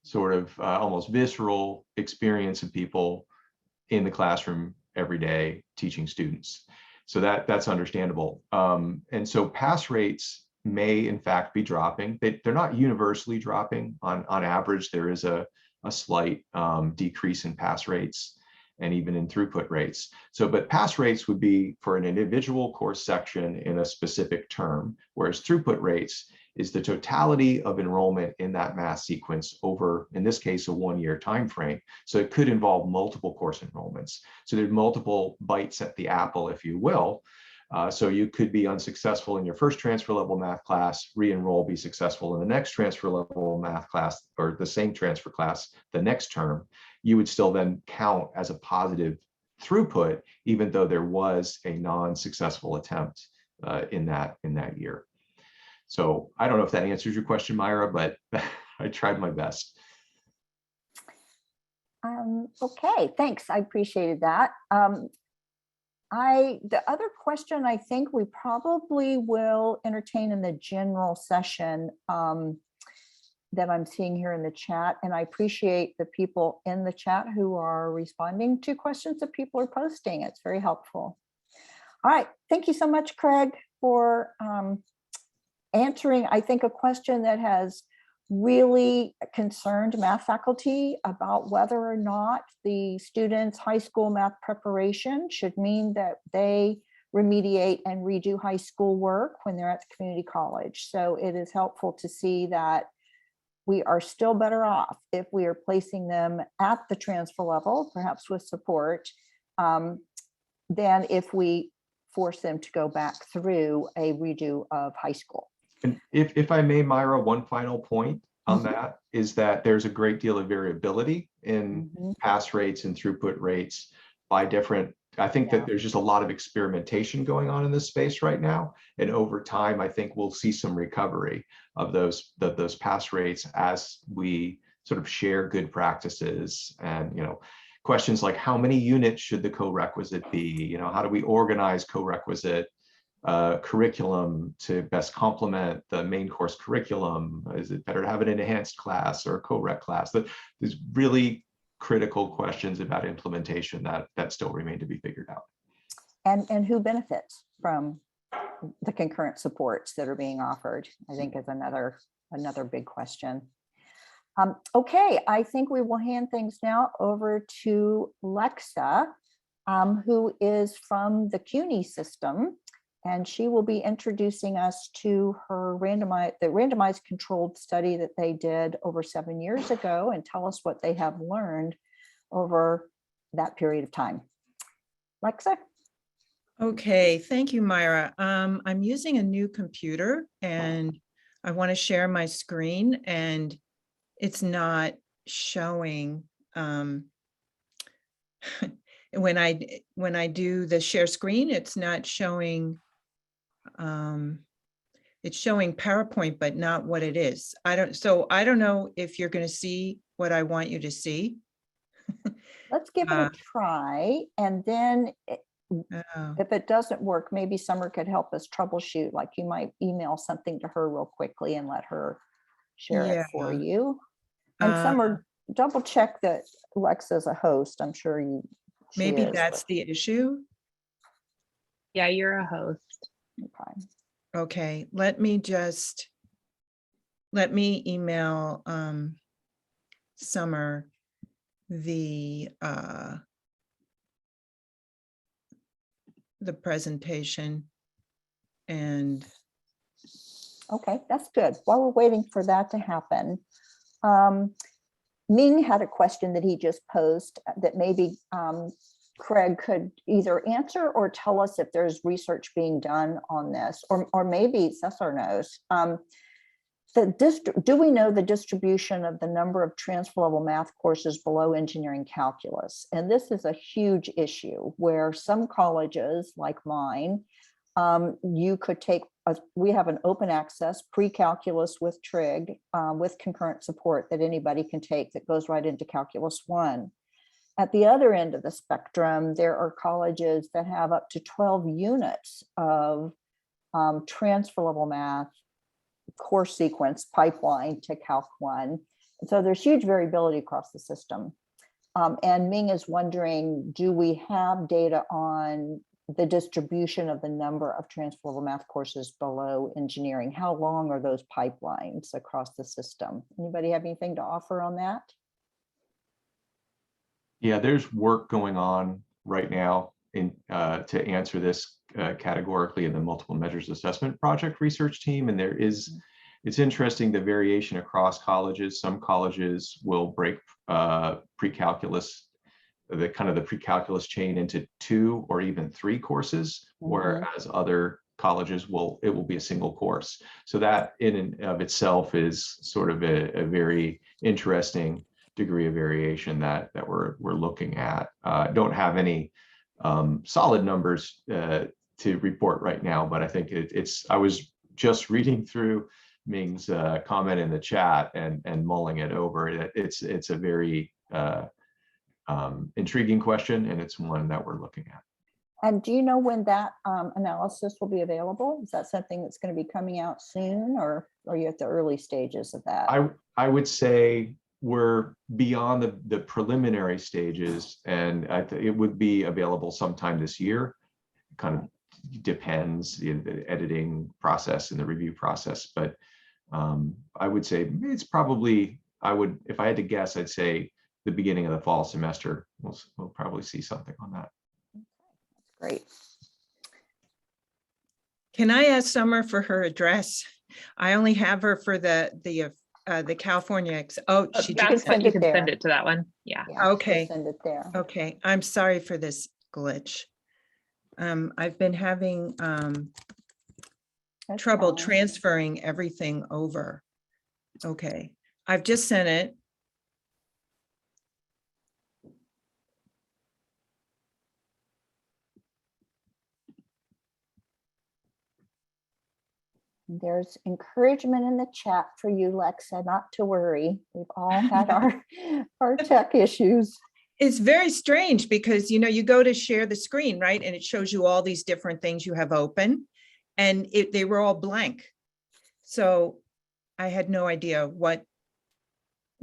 sort of almost visceral experience of people in the classroom every day teaching students. So that's understandable. And so pass rates may in fact be dropping. They're not universally dropping. On average, there is a slight decrease in pass rates and even in throughput rates. So, but pass rates would be for an individual course section in a specific term, whereas throughput rates is the totality of enrollment in that math sequence over, in this case, a 1-year time frame. So it could involve multiple course enrollments. So there's multiple bites at the apple, if you will. So you could be unsuccessful in your first transfer level math class, re-enroll, be successful in the next transfer level math class or the same transfer class the next term. You would still then count as a positive throughput, even though there was a non-successful attempt in that year. So I don't know if that answers your question, Myra, but I tried my best. Okay, thanks. I appreciated that. The other question I think we probably will entertain in the general session that I'm seeing here in the chat, and I appreciate the people in the chat who are responding to questions that people are posting. It's very helpful. All right, thank you so much, Craig, for answering, I think, a question that has really concerned math faculty about whether or not the students' high school math preparation should mean that they remediate and redo high school work when they're at the community college. So it is helpful to see that we are still better off if we are placing them at the transfer level, perhaps with support, than if we force them to go back through a redo of high school. And if I may, Myra, one final point on that is that there's a great deal of variability in pass rates and throughput rates by different, I think that there's just a lot of experimentation going on in this space right now. And over time, I think we'll see some recovery of those pass rates as we sort of share good practices and, questions like how many units should the corequisite be? How do we organize corequisite curriculum to best complement the main course curriculum? Is it better to have an enhanced class or a co-rec class? There's really critical questions about implementation that still remain to be figured out. And who benefits from the concurrent supports that are being offered, I think is another big question. Okay, I think we will hand things now over to Lexa, who is from the CUNY system, and she will be introducing us to her randomized controlled study that they did over 7 years ago, and tell us what they have learned over that period of time. Lexa? Okay, thank you, Myra. I'm using a new computer and I want to share my screen, and it's not showing. When I do the share screen, it's not showing. It's showing PowerPoint, but not what it is. I don't know if you're going to see what I want you to see. Let's give it a try, and then Oh. if it doesn't work, maybe Summer could help us troubleshoot. Like you might email something to her real quickly and let her share it for Yeah. you. And Summer, double check that Lexa's a host. I'm sure she Maybe is, that's the issue. Yeah, you're a host. okay. Okay, let me email Summer the presentation, and Okay, that's good. While we're waiting for that to happen, Ming had a question that he just posed that maybe Craig could either answer or tell us if there's research being done on this, or maybe Cesar knows. Do we know the distribution of the number of transfer level math courses below engineering calculus? And this is a huge issue where some colleges like mine, you could take, we have an open access pre-calculus with trig with concurrent support that anybody can take that goes right into calculus 1. At the other end of the spectrum, there are colleges that have up to 12 units of transfer level math course sequence pipeline to Calc 1. And so there's huge variability across the system. And Ming is wondering, do we have data on the distribution of the number of transfer level math courses below engineering? How long are those pipelines across the system? Anybody have anything to offer on that? Yeah, there's work going on right now to answer this categorically in the multiple measures assessment project research team. And it's interesting, the variation across colleges. Some colleges will break pre-calculus, the pre-calculus chain into 2 or even 3 courses, whereas other colleges it will be a single course. So that in and of itself is sort of a very interesting degree of variation that we're looking at. Don't have any solid numbers to report right now, but I think I was just reading through Ming's comment in the chat and mulling it over. It's a very intriguing question, and it's one that we're looking at. And do you know when that analysis will be available? Is that something that's going to be coming out soon, or are you at the early stages of that? I would say we're beyond the preliminary stages, and it would be available sometime this year. Kind of depends the editing process and the review process, but I would say it's probably, if I had to guess, I'd say the beginning of the fall semester. We'll probably see something on that. Great. can I ask Summer for her address? I only have her for the California. Oh, she That's just what you can there. send it to that one. Yeah. Okay. Just send it there. Okay, I'm sorry for this glitch. I've been having That's trouble fine. transferring everything over. Okay, I've just sent it. There's encouragement in the chat for you, Lexa, not to worry. We've all had our tech issues. It's very strange because, you know, you go to share the screen, right? And it shows you all these different things you have open. and they were all blank. So I had no idea what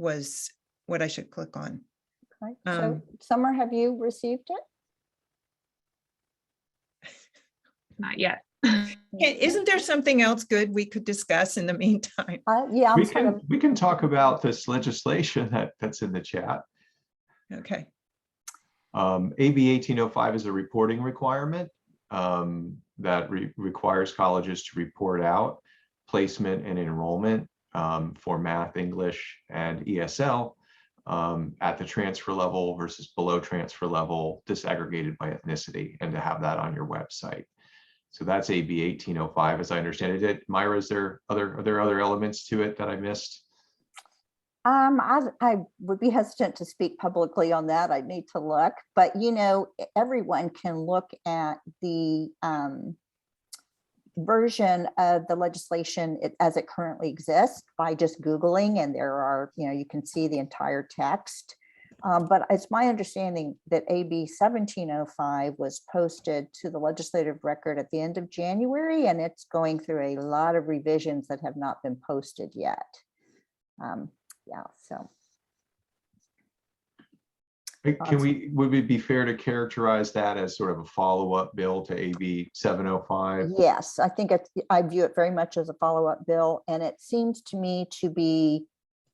I should click on. Okay. So Summer, have you received it? Not yet. Isn't there something else good we could discuss in the meantime? Yeah, I'm We sort of, can talk about this legislation that's in the chat. Okay. AB 1805 is a reporting requirement that requires colleges to report out placement and enrollment for math, English, and ESL at the transfer level versus below transfer level, disaggregated by ethnicity, and to have that on your website. So that's AB 1805, as I understand it. Myra, are there other elements to it that I missed? I would be hesitant to speak publicly on that. I'd need to look, but everyone can look at the version of the legislation as it currently exists by just Googling, and there are, you can see the entire text. But it's my understanding that AB 1705 was posted to the legislative record at the end of January, and it's going through a lot of revisions that have not been posted yet. Yeah, so. Would it be fair to characterize that as sort of a follow-up bill to AB 705? Yes, I think I view it very much as a follow-up bill, and it seems to me to be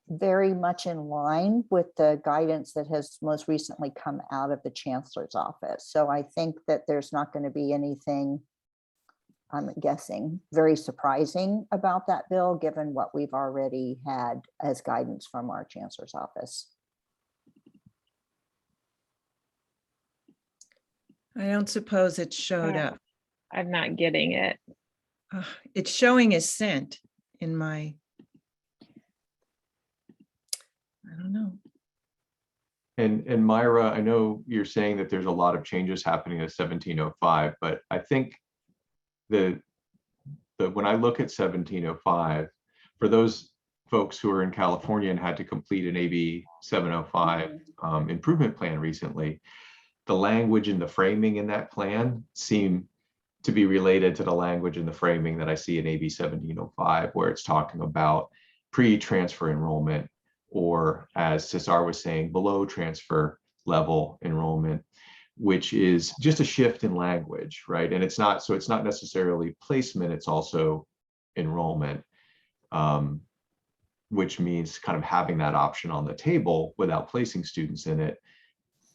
very much in line with the guidance that has most recently come out of the Chancellor's office. So I think that there's not going to be anything, I'm guessing, very surprising about that bill, given what we've already had as guidance from our Chancellor's office. I don't suppose it showed up. I'm not getting it. It's showing as sent in my, I don't know. And Myra, I know you're saying that there's a lot of changes happening in 1705, but I think when I look at 1705, for those folks who are in California and had to complete an AB 705 improvement plan recently, the language and the framing in that plan seem to be related to the language and the framing that I see in AB 1705, where it's talking about pre-transfer enrollment, or as Cesar was saying, below transfer level enrollment, which is just a shift in language, right? And it's not necessarily placement, it's also enrollment, which means kind of having that option on the table without placing students in it.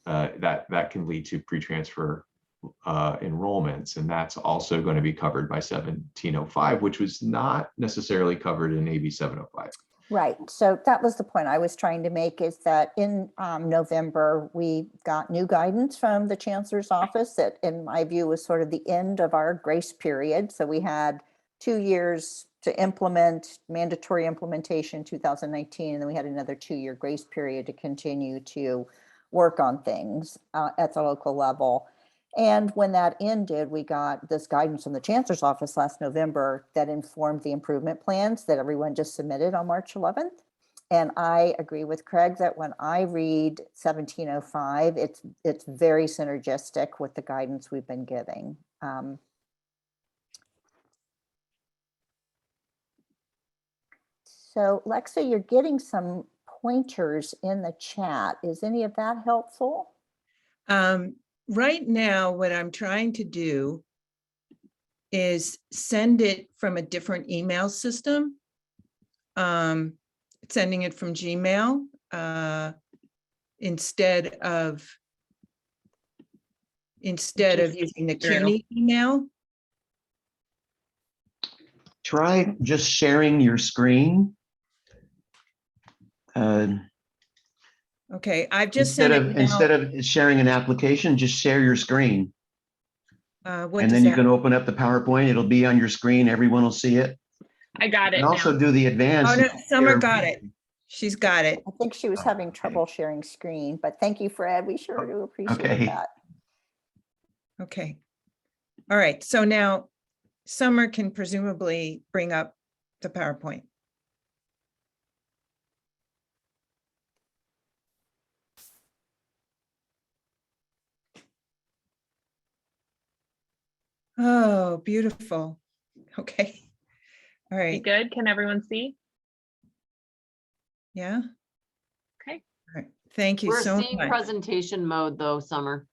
That can lead to pre-transfer enrollments, and that's also going to be covered by 1705, which was not necessarily covered in AB 705. Right. So that was the point I was trying to make, is that in November, we got new guidance from the Chancellor's office that, in my view, was sort of the end of our grace period. So we had 2 years to implement mandatory implementation 2019, and then we had another 2-year grace period to continue to work on things at the local level. And when that ended, we got this guidance from the Chancellor's office last November that informed the improvement plans that everyone just submitted on March 11th. And I agree with Craig that when I read 1705, it's very synergistic with the guidance we've been giving. So Lexa, you're getting some pointers in the chat. Is any of that helpful? Right now, what I'm trying to do is send it from a different email system. Sending it from Gmail instead of using the CUNY email. Try just sharing your screen. Okay, I've just sent it now. Instead of sharing an application, just share your screen. And then you can open up the PowerPoint. It'll be on your screen. Everyone will see it. I got it And also now. do the advanced. Oh, no, Summer got it. She's got it. I think she was having trouble sharing screen, but thank you, Fred. We sure do appreciate that. Okay. All right. So now Summer can presumably bring up the PowerPoint. Oh, beautiful. Okay. All You right. good? Can everyone see? Yeah. Okay. All right. Thank you We're so seeing much. presentation mode though, Summer.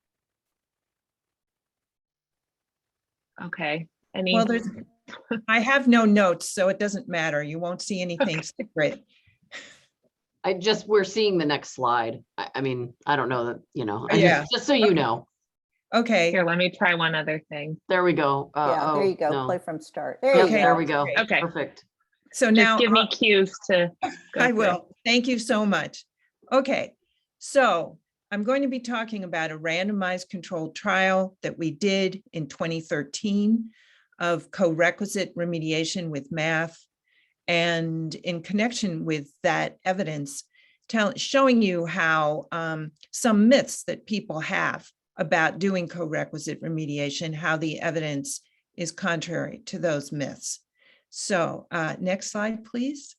Okay. Any, Well, I have no notes, so it doesn't matter. You won't see anything secret. We're seeing the next slide. I mean, I don't know that, Yeah. just so you know. Okay. here, let me try one other thing. There we go. Yeah, there Oh, you go. no. Play from start. There Yep, you there go. we go. Okay. Perfect. So Just now give me cues to go I through. will. Thank you so much. Okay, so I'm going to be talking about a randomized controlled trial that we did in 2013 of corequisite remediation with math. And in connection with that evidence, showing you how some myths that people have about doing corequisite remediation, how the evidence is contrary to those myths. So next slide, please.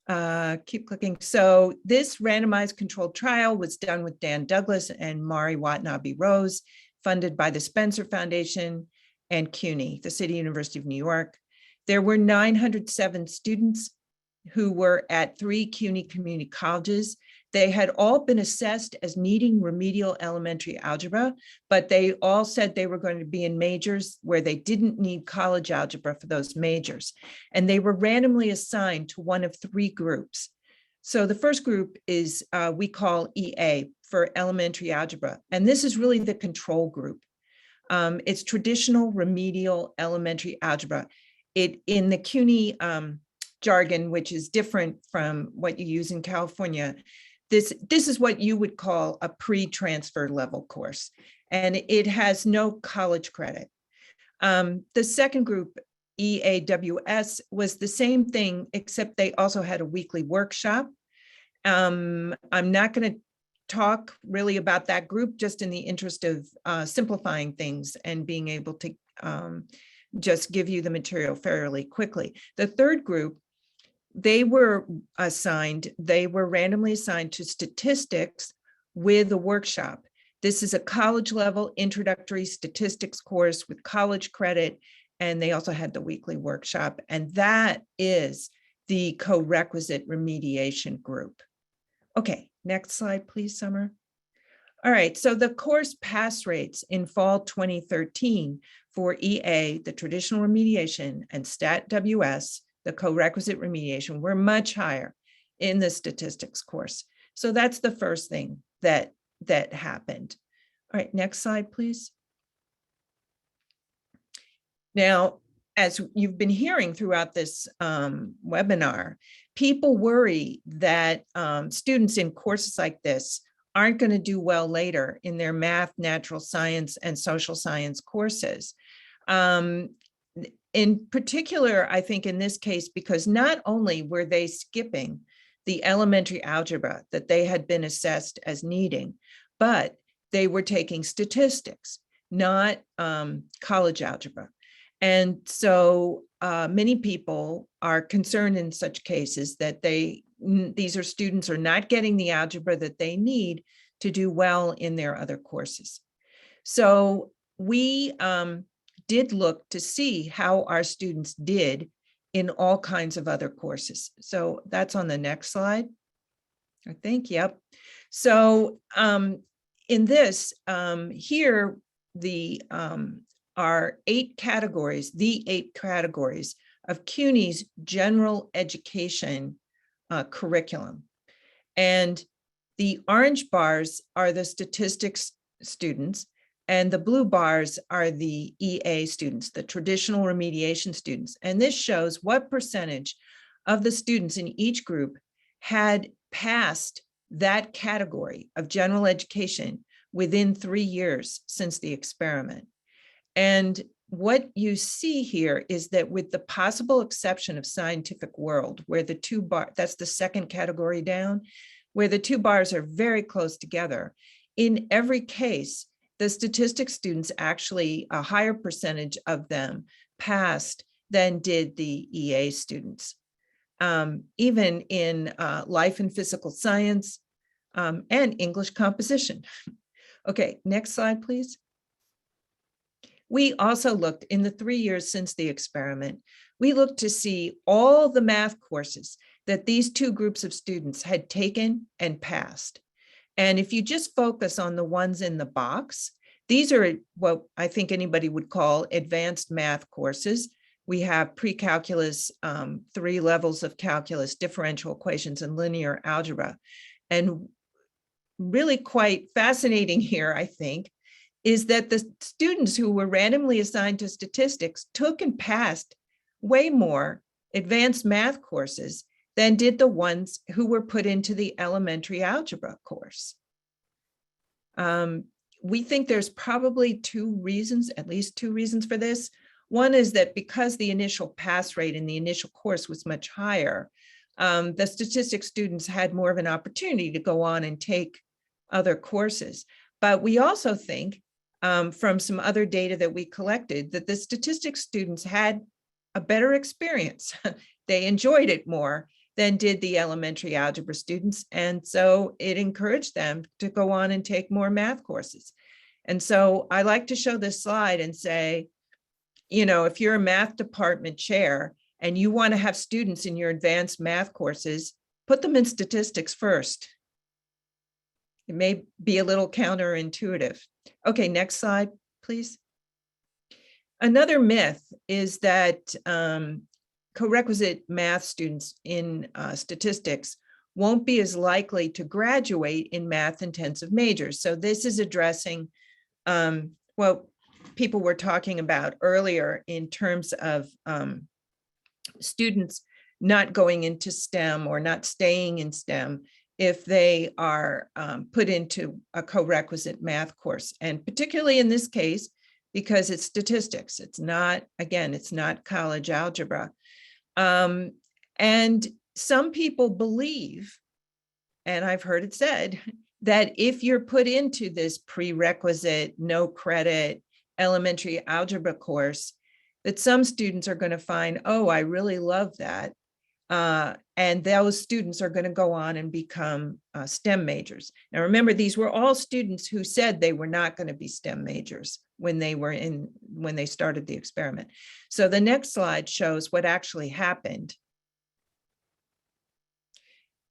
Keep clicking. So this randomized controlled trial was done with Dan Douglas and Mari Watanabe Rose, funded by the Spencer Foundation and CUNY, the City University of New York. There were 907 students who were at 3 CUNY community colleges. They had all been assessed as needing remedial elementary algebra, but they all said they were going to be in majors where they didn't need college algebra for those majors. And they were randomly assigned to one of 3 groups. So the first group is we call EA for elementary algebra. And this is really the control group. It's traditional remedial elementary algebra. In the CUNY jargon, which is different from what you use in California, this is what you would call a pre-transfer level course, and it has no college credit. The second group, EAWS, was the same thing, except they also had a weekly workshop. I'm not going to talk really about that group, just in the interest of simplifying things and being able to just give you the material fairly quickly. The third group, they were randomly assigned to statistics with a workshop. This is a college level introductory statistics course with college credit, and they also had the weekly workshop, and that is the corequisite remediation group. Okay, next slide, please, Summer. All right, so the course pass rates in fall 2013 for EA, the traditional remediation, and Stat WS, the corequisite remediation, were much higher in the statistics course. So that's the first thing that happened. All right, next slide, please. Now, as you've been hearing throughout this webinar, people worry that students in courses like this aren't going to do well later in their math, natural science, and social science courses. In particular, I think in this case, because not only were they skipping the elementary algebra that they had been assessed as needing, but they were taking statistics, not college algebra. And so many people are concerned in such cases that these students are not getting the algebra that they need to do well in their other courses. So we did look to see how our students did in all kinds of other courses. So that's on the next slide, I think. Yep. So in this, here are 8 categories, the 8 categories of CUNY's general education curriculum. And the orange bars are the statistics students, and the blue bars are the EA students, the traditional remediation students. And this shows what percentage of the students in each group had passed that category of general education within 3 years since the experiment. And what you see here is that, with the possible exception of scientific world, where the 2 bars, that's the second category down, where the 2 bars are very close together, in every case, the statistics students, actually a higher percentage of them passed than did the EA students. Even in life and physical science and English composition. Okay, next slide, please. We also looked in the 3 years since the experiment, we looked to see all the math courses that these two groups of students had taken and passed. And if you just focus on the ones in the box, these are what I think anybody would call advanced math courses. We have pre-calculus, 3 levels of calculus, differential equations, and linear algebra. And really quite fascinating here, I think, is that the students who were randomly assigned to statistics took and passed way more advanced math courses than did the ones who were put into the elementary algebra course. We think there's probably 2 reasons, at least 2 reasons for this. One is that because the initial pass rate in the initial course was much higher, the statistics students had more of an opportunity to go on and take other courses. But we also think from some other data that we collected that the statistics students had a better experience. They enjoyed it more than did the elementary algebra students. And so it encouraged them to go on and take more math courses. And so I like to show this slide and say, you know, if you're a math department chair and you want to have students in your advanced math courses, put them in statistics first. It may be a little counterintuitive. Okay, next slide, please. Another myth is that corequisite math students in statistics won't be as likely to graduate in math-intensive majors. So this is addressing what people were talking about earlier in terms of students not going into STEM or not staying in STEM if they are put into a corequisite math course. And particularly in this case, because it's statistics, it's not, again, it's not college algebra. And some people believe, and I've heard it said, that if you're put into this prerequisite, no credit, elementary algebra course, that some students are going to find, oh, I really love that. And those students are going to go on and become STEM majors. Now, remember, these were all students who said they were not going to be STEM majors when they started the experiment. So the next slide shows what actually happened.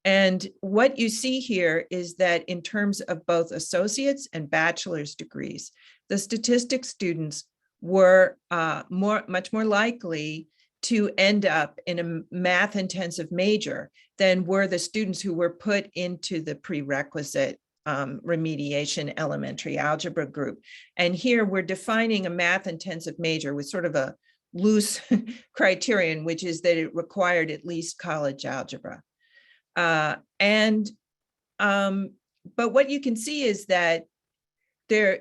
And what you see here is that in terms of both associates and bachelor's degrees, the statistics students were much more likely to end up in a math-intensive major than were the students who were put into the prerequisite remediation elementary algebra group. And here we're defining a math-intensive major with sort of a loose criterion, which is that it required at least college algebra. But what you can see is that there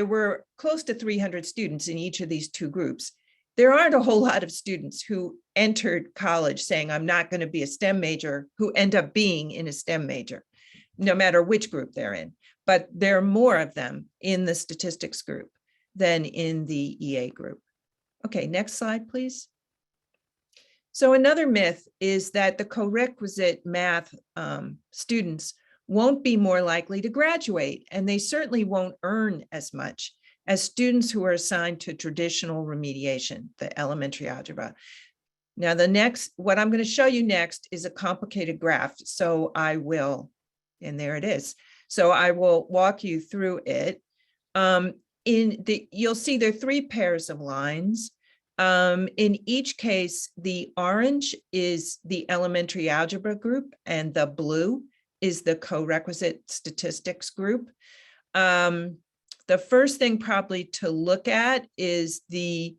were close to 300 students in each of these two groups. There aren't a whole lot of students who entered college saying, I'm not going to be a STEM major, who end up being in a STEM major, no matter which group they're in. But there are more of them in the statistics group than in the EA group. Okay, next slide, please. So another myth is that the corequisite math students won't be more likely to graduate, and they certainly won't earn as much as students who are assigned to traditional remediation, the elementary algebra. Now, what I'm going to show you next is a complicated graph. So I will, and there it is. So I will walk you through it. You'll see there are 3 pairs of lines. In each case, the orange is the elementary algebra group and the blue is the corequisite statistics group. The first thing probably to look at is the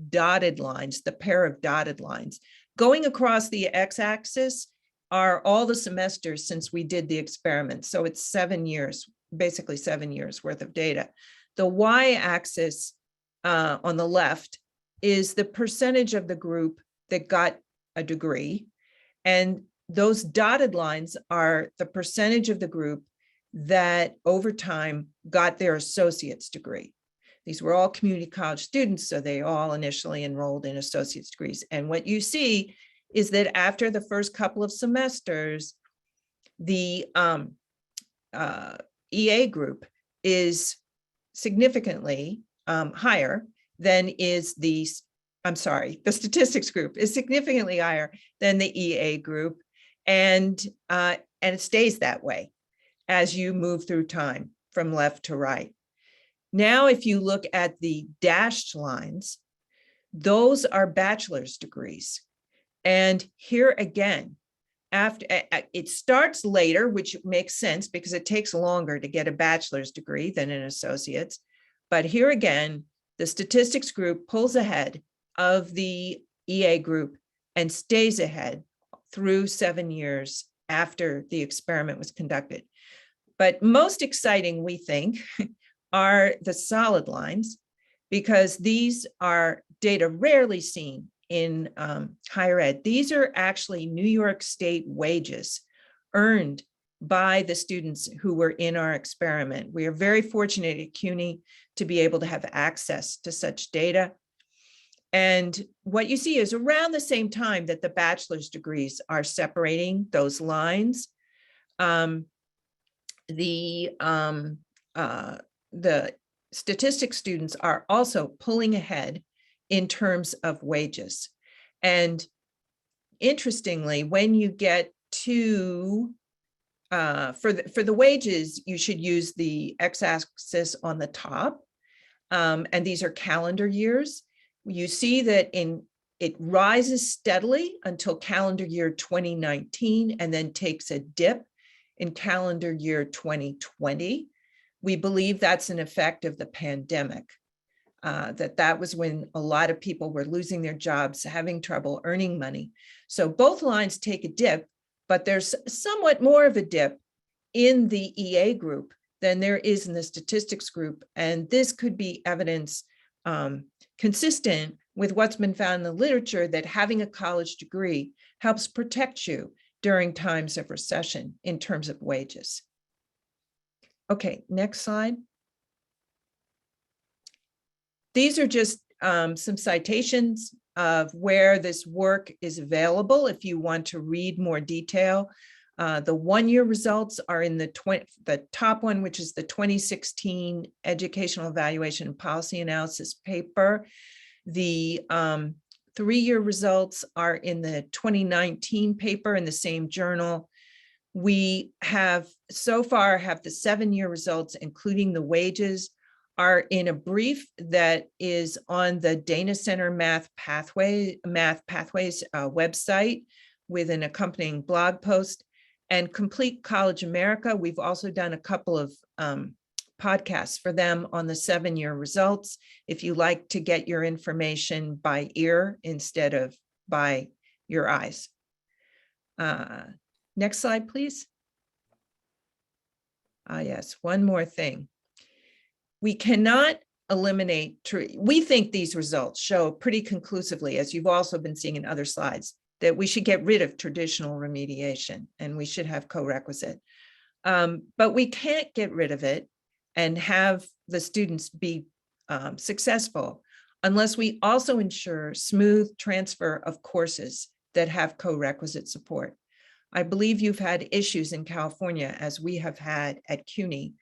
dotted lines, the pair of dotted lines. Going across the x-axis are all the semesters since we did the experiment. So it's 7 years, basically 7 years worth of data. The y-axis on the left is the percentage of the group that got a degree. And those dotted lines are the percentage of the group that over time got their associate's degree. These were all community college students, so they all initially enrolled in associate's degrees. And what you see is that after the first couple of semesters, the EA group is significantly higher than is the statistics group is significantly higher than the EA group, and it stays that way as you move through time from left to right. Now, if you look at the dashed lines, those are bachelor's degrees. And here again, after it starts later, which makes sense because it takes longer to get a bachelor's degree than an associate's. But here again, the statistics group pulls ahead of the EA group and stays ahead through 7 years after the experiment was conducted. But most exciting, we think, are the solid lines, because these are data rarely seen in higher ed. These are actually New York State wages earned by the students who were in our experiment. We are very fortunate at CUNY to be able to have access to such data. And what you see is around the same time that the bachelor's degrees are separating those lines, the statistics students are also pulling ahead in terms of wages. And interestingly, when you get to for the wages, you should use the x-axis on the top, and these are calendar years. You see that it rises steadily until calendar year 2019, and then takes a dip in calendar year 2020. We believe that's an effect of the pandemic, that was when a lot of people were losing their jobs, having trouble earning money. So both lines take a dip, but there's somewhat more of a dip in the EA group than there is in the statistics group. And this could be evidence consistent with what's been found in the literature, that having a college degree helps protect you during times of recession in terms of wages. Okay, next slide. These are just some citations of where this work is available if you want to read more detail. The 1-year results are in the top one, which is the 2016 Educational Evaluation and Policy Analysis paper. The 3-year results are in the 2019 paper in the same journal. We have so far have the 7-year results, including the wages, are in a brief that is on the Dana Center Math Pathways website with an accompanying blog post. And Complete College America, we've also done a couple of podcasts for them on the 7-year results, if you like to get your information by ear instead of by your eyes. Next slide, please. Yes, one more thing. We cannot eliminate, we think these results show pretty conclusively, as you've also been seeing in other slides, that we should get rid of traditional remediation and we should have corequisite. But we can't get rid of it and have the students be successful unless we also ensure smooth transfer of courses that have corequisite support. I believe you've had issues in California, as we have had at CUNY,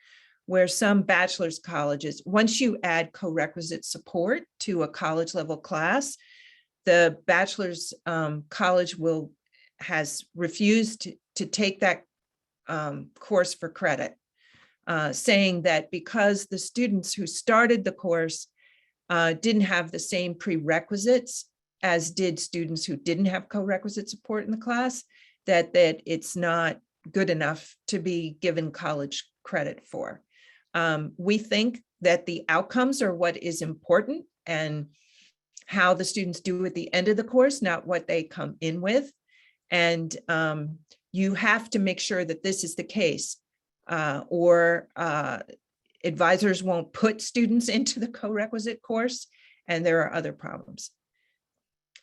where some bachelor's colleges, once you add corequisite support to a college level class, the bachelor's college has refused to take that course for credit, saying that because the students who started the course didn't have the same prerequisites as did students who didn't have corequisite support in the class, that it's not good enough to be given college credit for. We think that the outcomes are what is important, and how the students do at the end of the course, not what they come in with. And you have to make sure that this is the case, or advisors won't put students into the corequisite course, and there are other problems.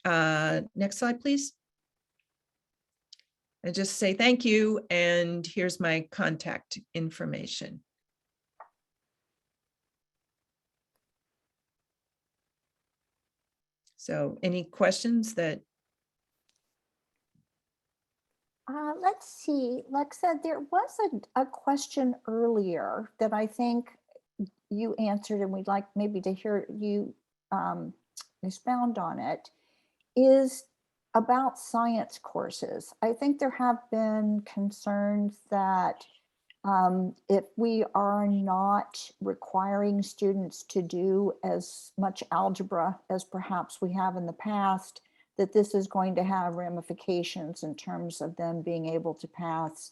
Next slide, please. And just say thank you, and here's my contact information. So any questions that? Let's see, Lexa, there was a question earlier that I think you answered, and we'd like maybe to hear you expound on it, is about science courses. I think there have been concerns that if we are not requiring students to do as much algebra as perhaps we have in the past, that this is going to have ramifications in terms of them being able to pass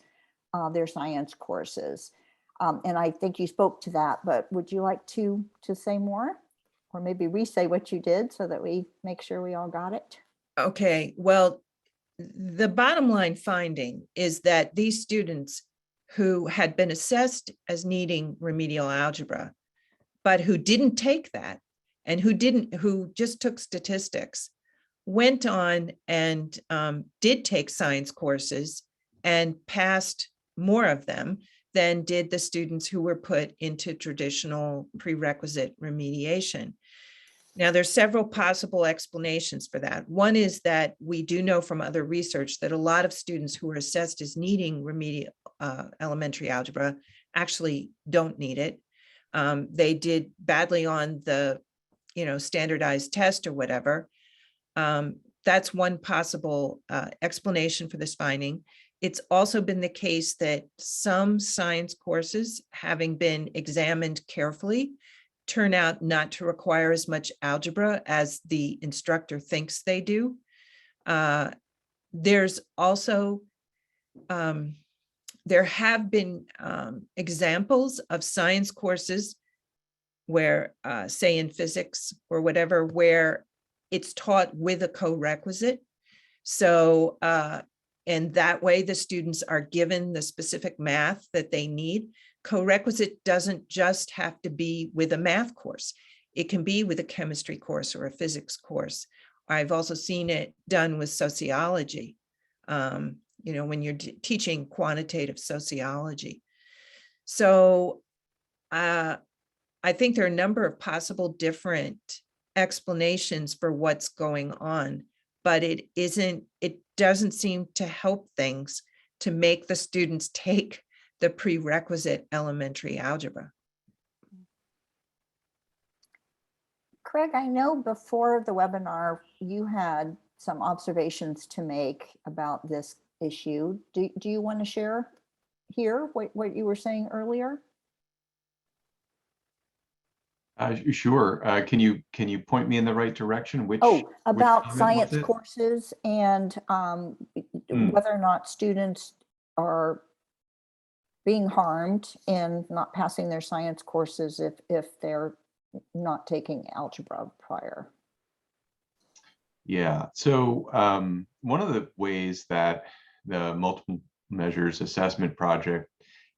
their science courses. And I think you spoke to that, but would you like to say more? Or maybe re-say what you did so that we make sure we all got it? Okay, well, the bottom line finding is that these students who had been assessed as needing remedial algebra, but who didn't take that and who just took statistics, went on and did take science courses and passed more of them than did the students who were put into traditional prerequisite remediation. Now, there's several possible explanations for that. One is that we do know from other research that a lot of students who are assessed as needing remedial elementary algebra actually don't need it. They did badly on the, standardized test or whatever. That's one possible explanation for this finding. It's also been the case that some science courses, having been examined carefully, turn out not to require as much algebra as the instructor thinks they do. There's also, there have been examples of science courses where, say in physics or whatever, where it's taught with a co-requisite. So, and that way the students are given the specific math that they need. Co-requisite doesn't just have to be with a math course. It can be with a chemistry course or a physics course. I've also seen it done with sociology, when you're teaching quantitative sociology. So I think there are a number of possible different explanations for what's going on, but it doesn't seem to help things to make the students take the prerequisite elementary algebra. Craig, I know before the webinar, you had some observations to make about this issue. Do you want to share here what you were saying earlier? Sure. Can you point me in the right direction? Which about which science courses and whether or not students are being harmed and not passing their science courses if they're not taking algebra prior. Yeah, so one of the ways that the multiple measures assessment project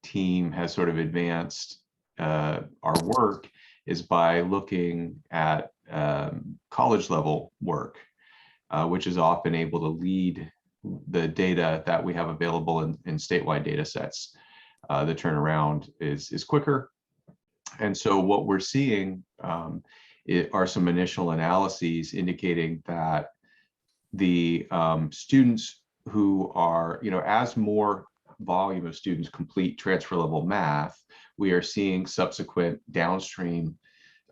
team has sort of advanced our work is by looking at college level work, which is often able to lead the data that we have available in statewide data sets. The turnaround is quicker. And so what we're seeing are some initial analyses indicating that the students who are, as more volume of students complete transfer level math, we are seeing subsequent downstream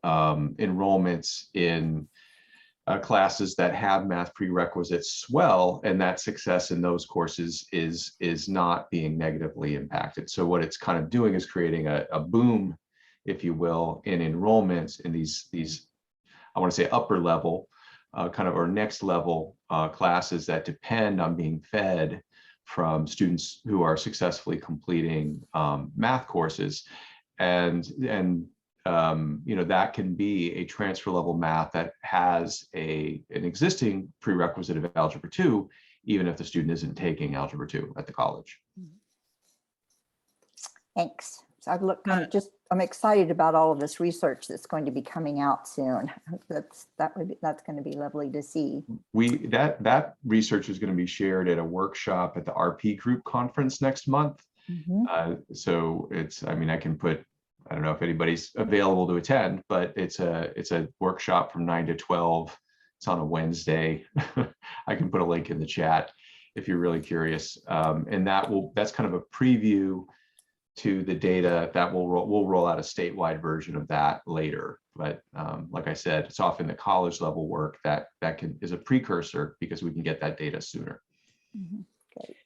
enrollments in classes that have math prerequisites swell, and that success in those courses is not being negatively impacted. So what it's kind of doing is creating a boom, if you will, in enrollments in these I want to say upper level kind of or next level classes that depend on being fed from students who are successfully completing math courses, and that can be a transfer level math that has an existing prerequisite of Algebra 2, even if the student isn't taking Algebra 2 at the college. Thanks. So I'm excited about all of this research that's going to be coming out soon. That's going to be lovely to see. That research is going to be shared at a workshop at the RP group conference next month. So I can put, I don't know if anybody's available to attend, but it's a workshop from 9 to 12. It's on a Wednesday. I can put a link in the chat if you're really curious. And that's kind of a preview to the data that we'll roll out a statewide version of that later. But like I said, it's often the college level work that is a precursor because we can get that data sooner. Mhm. Great.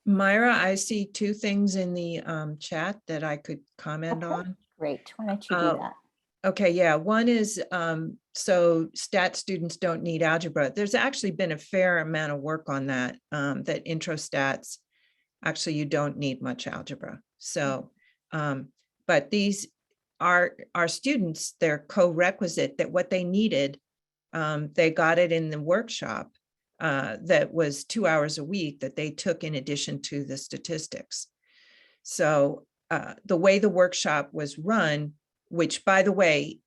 Myra, I see two things in the chat that I could comment Okay. on. Great. Why don't you do Uh, that? Okay, yeah, one is, so stat students don't need algebra. There's actually been a fair amount of work on that, that intro stats, actually, you don't need much algebra. So, but these are our students, they're co-requisite that what they needed, they got it in the workshop that was 2 hours a week that they took in addition to the statistics. So the way the workshop was run, which by the way,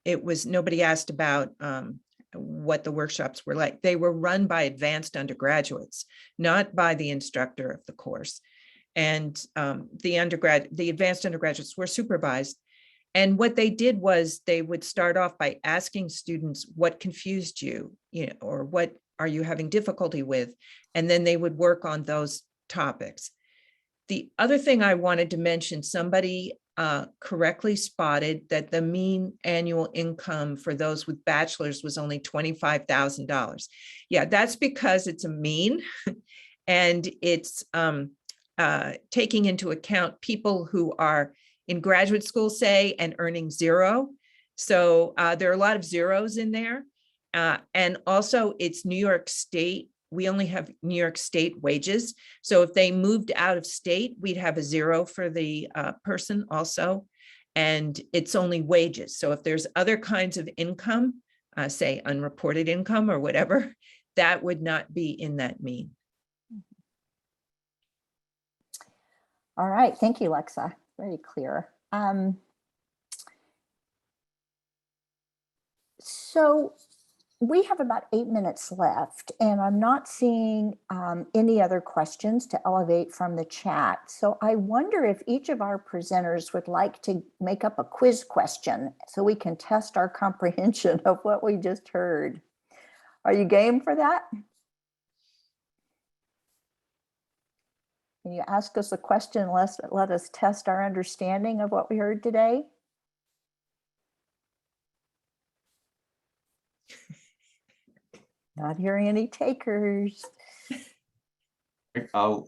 it was, nobody asked about what the workshops were like. They were run by advanced undergraduates, not by the instructor of the course. And the advanced undergraduates were supervised. And what they did was they would start off by asking students what confused you, or what are you having difficulty with? And then they would work on those topics. The other thing I wanted to mention, somebody correctly spotted that the mean annual income for those with bachelors was only $25,000. Yeah, that's because it's a mean and it's taking into account people who are in graduate school, say, and earning zero. So there are a lot of zeros in there. And also it's New York State. We only have New York State wages. So if they moved out of state, we'd have a zero for the person also. And it's only wages. So if there's other kinds of income, say unreported income or whatever, that would not be in that mean. All right. Thank you, Lexa. Very clear. So we have about 8 minutes left, and I'm not seeing any other questions to elevate from the chat. So I wonder if each of our presenters would like to make up a quiz question so we can test our comprehension of what we just heard. Are you game for that? Can you ask us a question, let us test our understanding of what we heard today? Not hearing any takers. I'm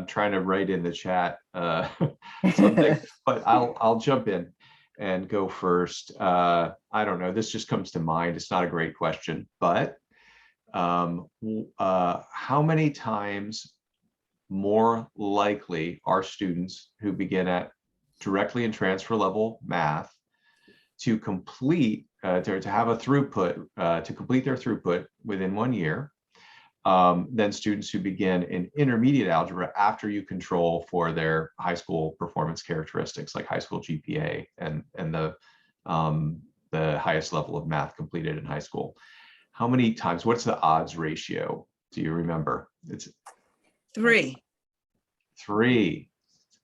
trying to write in the chat something, but I'll jump in and go first. I don't know, this just comes to mind. It's not a great question, but how many times more likely are students who begin at directly in transfer level math to complete, to have a throughput, to complete their throughput within 1 year, than students who begin in intermediate algebra after you control for their high school performance characteristics like high school GPA and the highest level of math completed in high school? How many times? What's the odds ratio? Do you remember? It's 3. 3.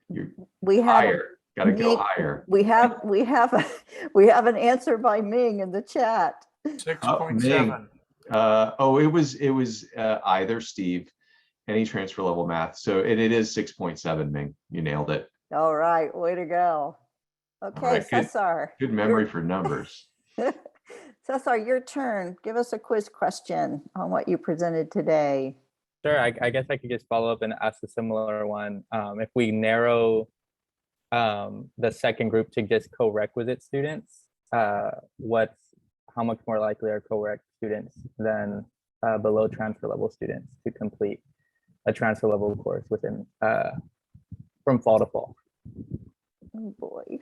You're We have higher. Got to go higher. we have an answer by Ming in the chat. 6.7. It was either, Steve, any transfer level math. So it is 6.7, Ming. You nailed it. All right, way to go. Okay, right, good- Cesar. Good memory for numbers. Cesar, your turn. Give us a quiz question on what you presented today. Sure, I guess I could just follow up and ask a similar one. If we narrow the second group to just co-requisite students, how much more likely are co-req students than below transfer level students to complete a transfer level course within from fall to fall? Oh boy.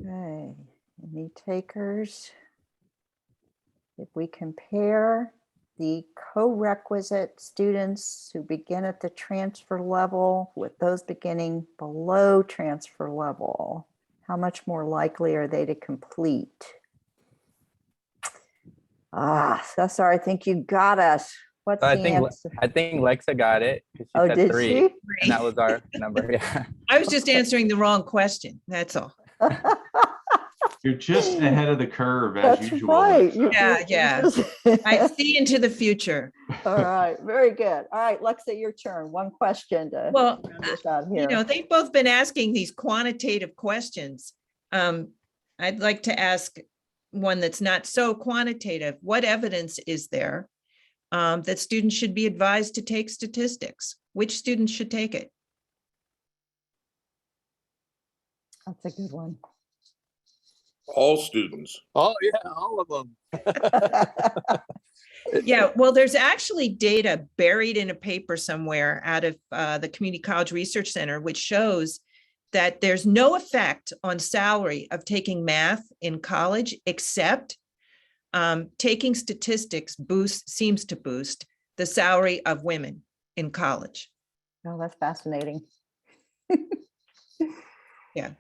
Okay, any takers? If we compare the co-requisite students who begin at the transfer level with those beginning below transfer level, how much more likely are they to complete? Cesar, I think you got us. What's the answer? I think Lexa got it. She Oh, said did 3, she? and that was our number. Yeah. I was just answering the wrong question. That's all. You're just ahead of the curve as That's usual. right. Yeah. I see into the future. All right, very good. All right, Lexa, your turn. One question to Well, round us out you know, here. they've both been asking these quantitative questions. I'd like to ask one that's not so quantitative. What evidence is there that students should be advised to take statistics? Which students should take it? That's a good one. All students. Oh, yeah, all of them. Yeah, well, there's actually data buried in a paper somewhere out of the Community College Research Center, which shows that there's no effect on salary of taking math in college, except taking statistics seems to boost the salary of women in college. Oh, that's fascinating. Yeah.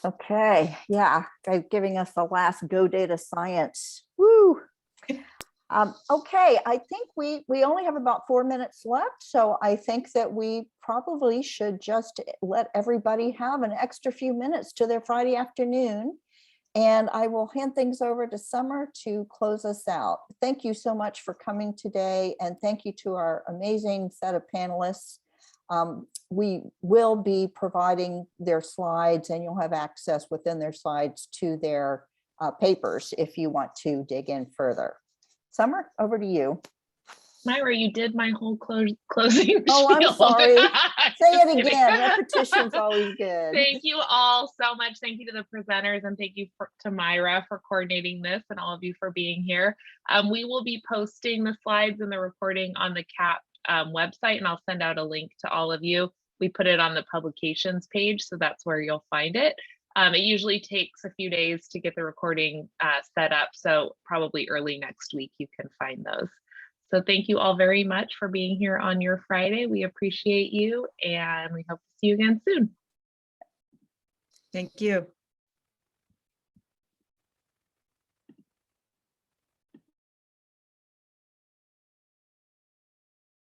Okay, yeah, they're giving us the last go data science. Woo. Okay, I think we only have about 4 minutes left, so I think that we probably should just let everybody have an extra few minutes to their Friday afternoon. And I will hand things over to Summer to close us out. Thank you so much for coming today, and thank you to our amazing set of panelists. We will be providing their slides, and you'll have access within their slides to their papers if you want to dig in further. Summer, over to you. Myra, you did my whole closing. Oh, I'm spiel. sorry. Say Just it kidding. again. Repetition's always good. Thank you all so much. Thank you to the presenters, and thank you to Myra for coordinating this, and all of you for being here. We will be posting the slides and the recording on the CAP website, and I'll send out a link to all of you. We put it on the publications page, so that's where you'll find it. It usually takes a few days to get the recording set up, so probably early next week you can find those. So thank you all very much for being here on your Friday. We appreciate you, and we hope to see you again soon. Thank you.